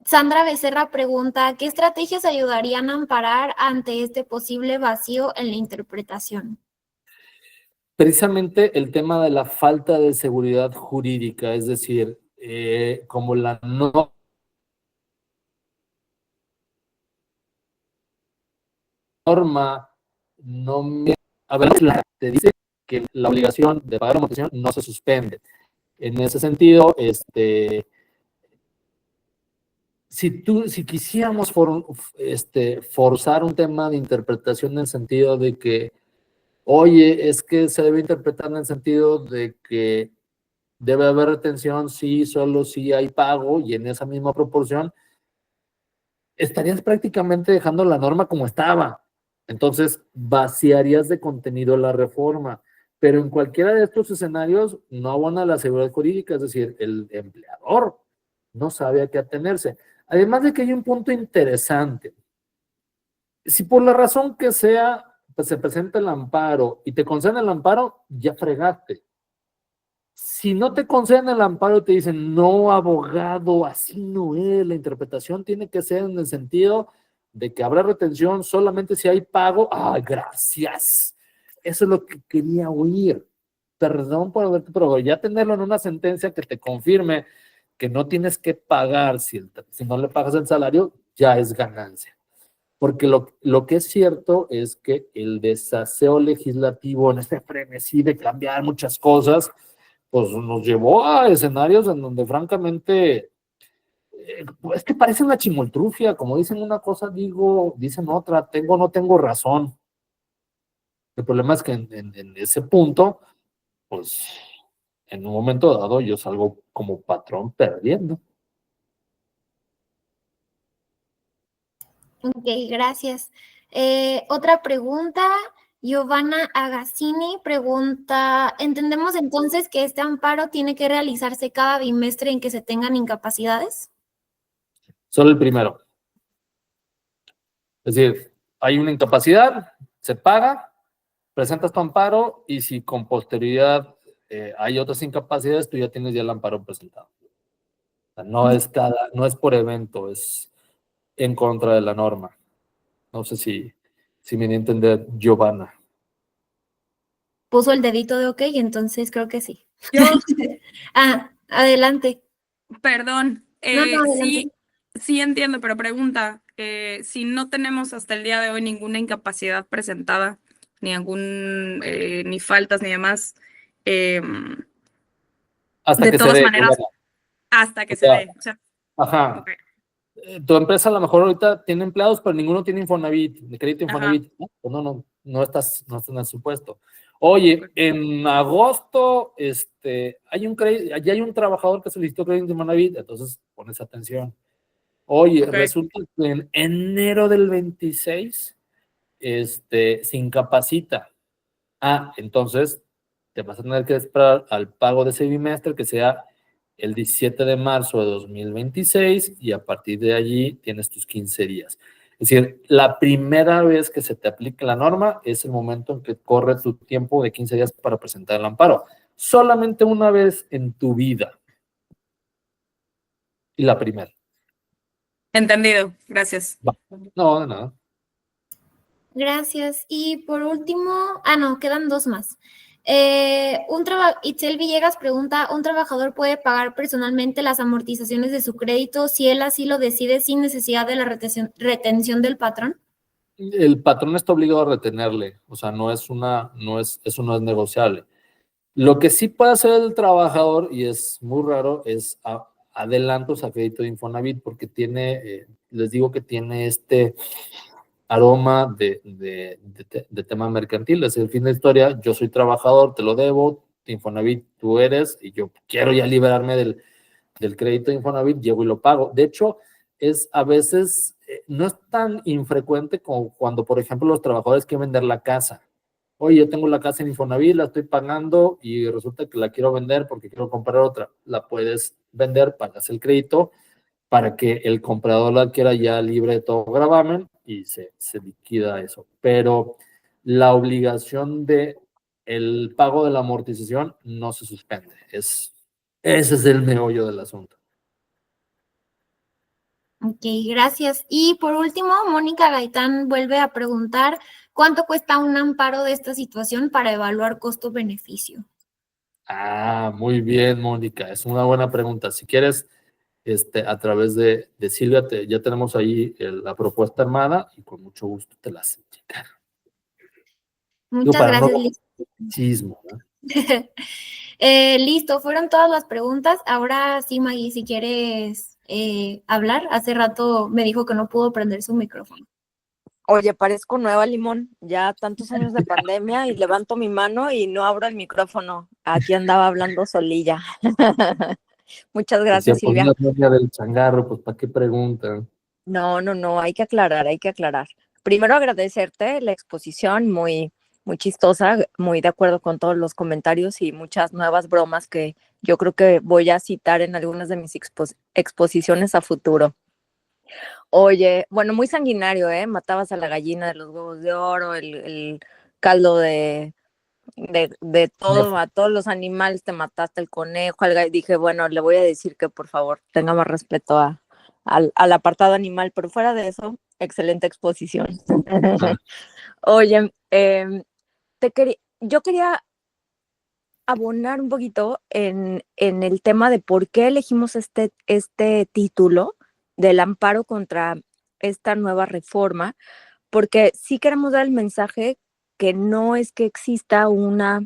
Sandra Becerra pregunta, ¿qué estrategias ayudarían a amparar ante este posible vacío en la interpretación? Precisamente el tema de la falta de seguridad jurídica, es decir, como la norma no me... A ver, te dice que la obligación de pagar amortización no se suspende. En ese sentido, si quisiéramos forzar un tema de interpretación en el sentido de que, oye, es que se debe interpretar en el sentido de que debe haber retención, sí, solo si hay pago, y en esa misma proporción, estarías prácticamente dejando la norma como estaba. Entonces, vaciarías de contenido la reforma. Pero en cualquiera de estos escenarios no abona la seguridad jurídica, es decir, el empleador no sabe a qué atenerse. Además de que hay un punto interesante. Si por la razón que sea, pues se presenta el amparo y te conceden el amparo, ya fregaste. Si no te conceden el amparo, te dicen, no, abogado, así no es. La interpretación tiene que ser en el sentido de que habrá retención solamente si hay pago. ¡Ah, gracias! Eso es lo que quería oír. Perdón por haberte, pero ya tenerlo en una sentencia que te confirme que no tienes que pagar si no le pagas el salario, ya es ganancia. Porque lo que es cierto es que el desaseo legislativo en este frenesí de cambiar muchas cosas, pues nos llevó a escenarios en donde francamente Es que parece una chimoltrufia, como dicen una cosa, dicen otra, tengo o no tengo razón. El problema es que en ese punto, pues, en un momento dado yo salgo como patrón perdiendo. Ok, gracias. Otra pregunta, Giovanna Agassini pregunta, ¿entendemos entonces que este amparo tiene que realizarse cada bimestre en que se tengan incapacidades? Solo el primero. Es decir, hay una incapacidad, se paga, presentas tu amparo y si con posterioridad hay otras incapacidades, tú ya tienes ya el amparo presentado. O sea, no es por evento, es en contra de la norma. No sé si me di a entender, Giovanna. Puso el dedito de ok, entonces creo que sí. Yo, Adelante. perdón, No, adelante. sí entiendo, pero pregunta, si no tenemos hasta el día de hoy ninguna incapacidad presentada, ni faltas ni demás, Hasta de que se todas dé, maneras, Giovanna. hasta que O se sea, dé. O sea, ajá. ok, Tu empresa a lo mejor ahorita tiene empleados, pero ninguno tiene Infonavit, de crédito ajá, Infonavit. ¿No? Pues no estás en el supuesto. Oye, en agosto, ya hay un trabajador que solicitó crédito Infonavit, entonces pones atención. Oye, ok, resulta que en enero del 26, se incapacita. Entonces te vas a tener que esperar al pago de ese bimestre, que sea el 17 de marzo de 2026, y a partir de allí tienes tus 15 días. Es decir, la primera vez que se te aplique la norma es el momento en que corre tu tiempo de 15 días para presentar el amparo. Solamente una vez en tu vida. Y la primera. entendido, gracias. No, de nada. Gracias. Y por último, no, quedan dos más. Itzel Villegas pregunta, ¿un trabajador puede pagar personalmente las amortizaciones de su crédito si él así lo decide sin necesidad de la retención del patrón? El patrón está obligado a retenerle, o sea, eso no es negociable. Lo que sí puede hacer el trabajador, y es muy raro, es adelantos a crédito de Infonavit, porque les digo que tiene este aroma de tema mercantil. Es el fin de la historia, yo soy trabajador, te lo debo, Infonavit tú eres, y yo quiero ya liberarme del crédito de Infonavit, llego y lo pago. De hecho, a veces, no es tan infrecuente como cuando, por ejemplo, los trabajadores quieren vender la casa. Oye, yo tengo la casa en Infonavit, la estoy pagando y resulta que la quiero vender porque quiero comprar otra. La puedes vender, pagas el crédito para que el comprador la adquiera ya libre de todo gravamen y se liquida eso. Pero la obligación de el pago de la amortización no se suspende. Ese es el meollo del asunto. Ok, gracias. Y por último, Mónica Gaitán vuelve a preguntar, ¿cuánto cuesta un amparo de esta situación para evaluar costo-beneficio? Muy bien, Mónica. Es una buena pregunta. Si quieres, a través de Silvia, ya tenemos ahí la propuesta armada y con mucho gusto te la hacen checar. Muchas Para gracias, no Liz. chismo, ¿no? Listo, fueron todas las preguntas. Ahora sí, Maggie, si quieres hablar. Hace rato me dijo que no pudo prender su micrófono. Oye, parezco nueva, Limón. Ya tantos años de pandemia y levanto mi mano y no abro el micrófono. Aquí andaba hablando solilla. Muchas gracias, Decía, pues Silvia. una novia del changarro, pues ¿para qué preguntan? No, hay que aclarar, hay que aclarar. Primero agradecerte la exposición, muy, muy chistosa, muy de acuerdo con todos los comentarios y muchas nuevas bromas que yo creo que voy a citar en algunas de mis exposiciones a futuro. Oye, bueno, muy sanguinario, ¿eh? Matabas a la gallina de los huevos de oro, el caldo de todo, a todos los animales, te mataste el conejo, dije, bueno, le voy a decir que por favor tenga más respeto al apartado animal, pero fuera de eso, excelente exposición. Oye, yo quería abonar un poquito en el tema de por qué elegimos este título del amparo contra esta nueva reforma, porque sí queremos dar el mensaje que no es que exista una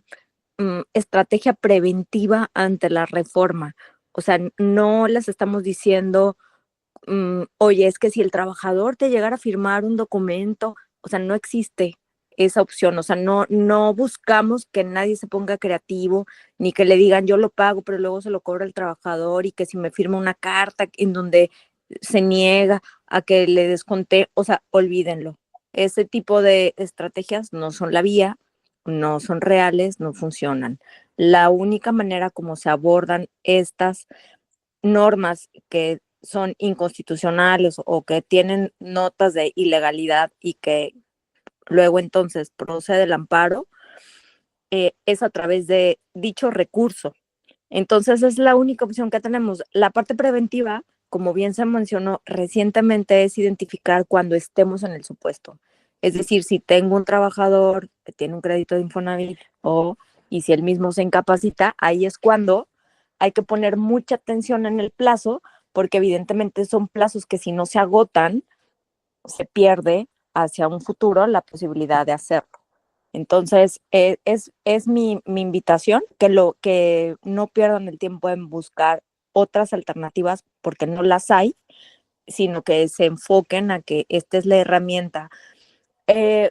estrategia preventiva ante la reforma. O sea, no les estamos diciendo oye, es que si el trabajador te llegara a firmar un documento, o sea, no existe esa opción, o sea, no buscamos que nadie se ponga creativo, ni que le digan yo lo pago, pero luego se lo cobra el trabajador y que si me firma una carta en donde se niega a que le desconté, o sea, olvídenlo. Ese tipo de estrategias no son la vía, no son reales, no funcionan. La única manera como se abordan estas normas que son inconstitucionales o que tienen notas de ilegalidad y que luego entonces procede el amparo, es a través de dicho recurso. Entonces es la única opción que tenemos. La parte preventiva, como bien se mencionó recientemente, es identificar cuando estemos en el supuesto. Es decir, si tengo un trabajador que tiene un crédito de Infonavit y si él mismo se incapacita, ahí es cuando hay que poner mucha atención en el plazo, porque evidentemente son plazos que si no se agotan, se pierde hacia un futuro la posibilidad de hacerlo. Entonces, es mi invitación que no pierdan el tiempo en buscar otras alternativas porque no las hay, sino que se enfoquen a que esta es la herramienta.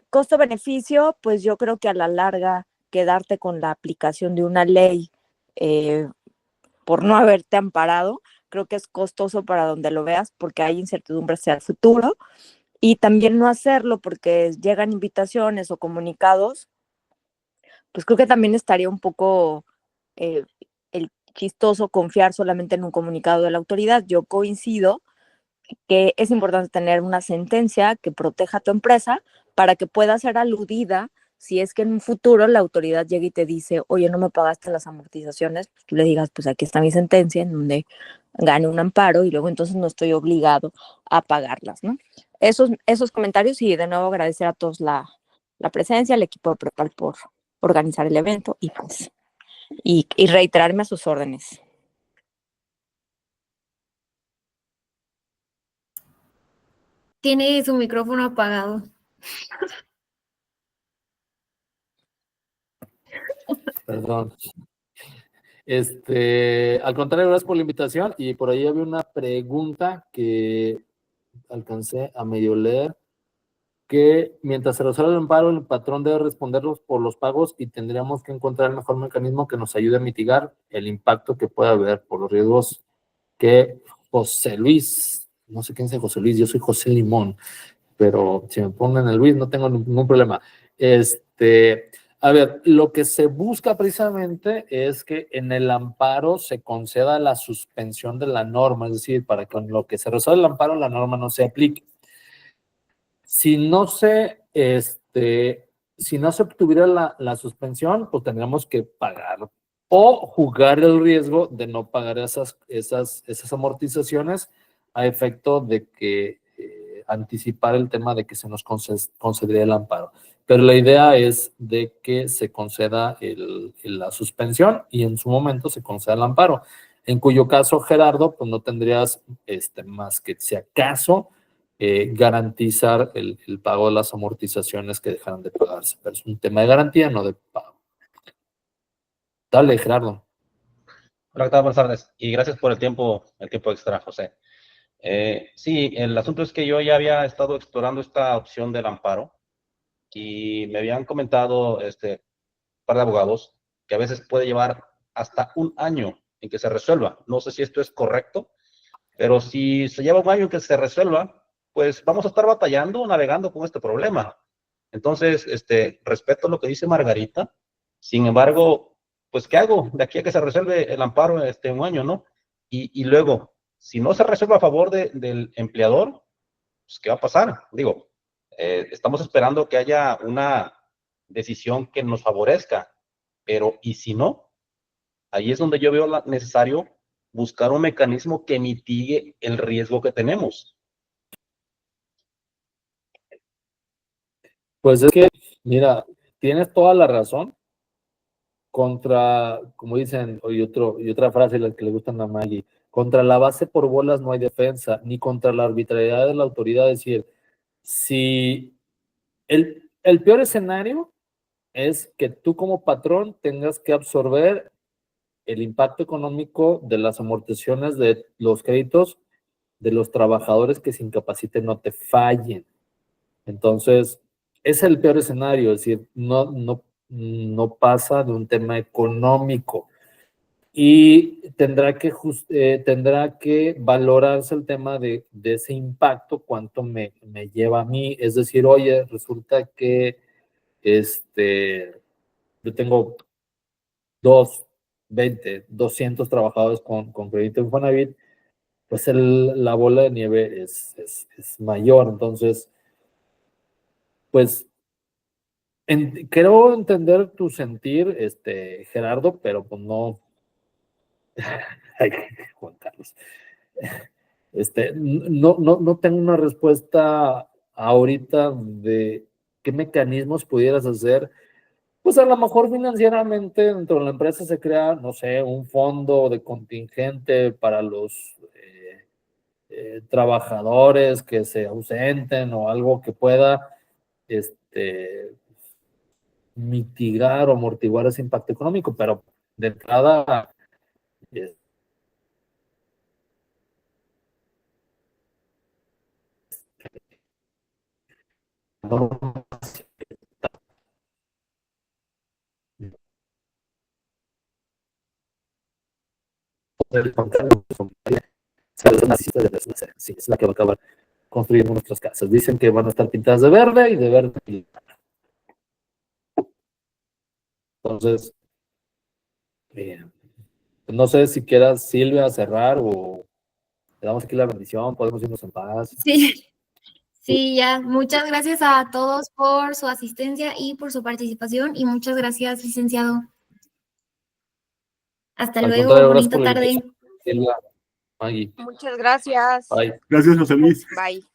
Costo-beneficio, pues yo creo que a la larga quedarte con la aplicación de una ley por no haberte amparado, creo que es costoso para donde lo veas porque hay incertidumbre hacia el futuro y también no hacerlo porque llegan invitaciones o comunicados, pues creo que también estaría un poco el chistoso confiar solamente en un comunicado de la autoridad. Yo coincido que es importante tener una sentencia que proteja a tu empresa para que pueda ser aludida si es que en un futuro la autoridad llega y te dice, oye, no me pagaste las amortizaciones, pues tú le digas, pues aquí está mi sentencia en donde gane un amparo y luego entonces no estoy obligado a pagarlas, ¿no? Esos comentarios y de nuevo agradecer a todos la presencia, al equipo de Prepal por organizar el evento y pues y reiterarme a sus órdenes. Tiene su micrófono apagado. Perdón. Al contrario, gracias por la invitación y por ahí había una pregunta que alcancé a medio leer, que mientras se resuelve el amparo, el patrón debe responderlos por los pagos y tendríamos que encontrar el mejor mecanismo que nos ayude a mitigar el impacto que pueda haber por los riesgos que José Luis, no sé quién es José Luis, yo soy José Limón, pero si me ponen el Luis no tengo ningún problema. A ver, lo que se busca precisamente es que en el amparo se conceda la suspensión de la norma, es decir, para que con lo que se resuelve el amparo la norma no se aplique. Si no se obtuviera la suspensión, pues tendríamos que pagar o jugar el riesgo de no pagar esas amortizaciones a efecto de que anticipar el tema de que se nos concedería el amparo. Pero la idea es de que se conceda la suspensión y en su momento se conceda el amparo, en cuyo caso, Gerardo, pues no tendrías más que si acaso garantizar el pago de las amortizaciones que dejaron de pagarse. Pero es un tema de garantía, no de pago. Dale, Gerardo. Hola, ¿qué tal? Buenas tardes. Y gracias por el tiempo extra, José. Sí, el asunto es que yo ya había estado explorando esta opción del amparo y me habían comentado un par de abogados que a veces puede llevar hasta un año en que se resuelva. No sé si esto es correcto, pero si se lleva un año en que se resuelva, pues vamos a estar batallando, navegando con este problema. Entonces, respeto lo que dice Margarita. Sin embargo, pues, ¿qué hago de aquí a que se resuelve el amparo un año, no? Y luego, si no se resuelve a favor del empleador, pues, ¿qué va a pasar? Digo, estamos esperando que haya una decisión que nos favorezca, pero ¿y si no? Ahí es donde yo veo necesario buscar un mecanismo que mitigue el riesgo que tenemos. Pues es que, mira, tienes toda la razón. Como dicen, y otra frase la que le gusta a Maggie, contra la base por bolas no hay defensa, ni contra la arbitrariedad de la autoridad. Es decir, si el peor escenario es que tú como patrón tengas que absorber el impacto económico de las amortizaciones de los créditos de los trabajadores que se incapaciten no te fallen. Entonces, es el peor escenario, es decir, no pasa de un tema económico. Y tendrá que valorarse el tema de ese impacto, cuánto me lleva a mí. Es decir, oye, resulta que yo tengo 20, 200 trabajadores con crédito Infonavit, pues la bola de nieve es mayor. Entonces, pues, creo entender tu sentir, Gerardo, pero pues no. Ay, Juan Carlos. No tengo una respuesta ahorita de qué mecanismos pudieras hacer. Pues a lo mejor financieramente dentro de la empresa se crea, no sé, un fondo de contingente para los trabajadores que se ausenten o algo que pueda mitigar o amortiguar ese impacto económico, pero de entrada no sí, es la que va a acabar construyendo nuestras casas. Dicen que van a estar pintadas de verde y de verde. Entonces, no sé si quieras, Silvia, cerrar o le damos aquí la bendición, podemos irnos en paz. Sí, sí, ya. Muchas gracias a todos por su asistencia y por su participación y muchas gracias, licenciado. Hasta Al luego, contrario, gracias bonita por la tarde. invitación, Silvia, Maggie. Muchas gracias. Bye. Gracias, José Luis. Bye.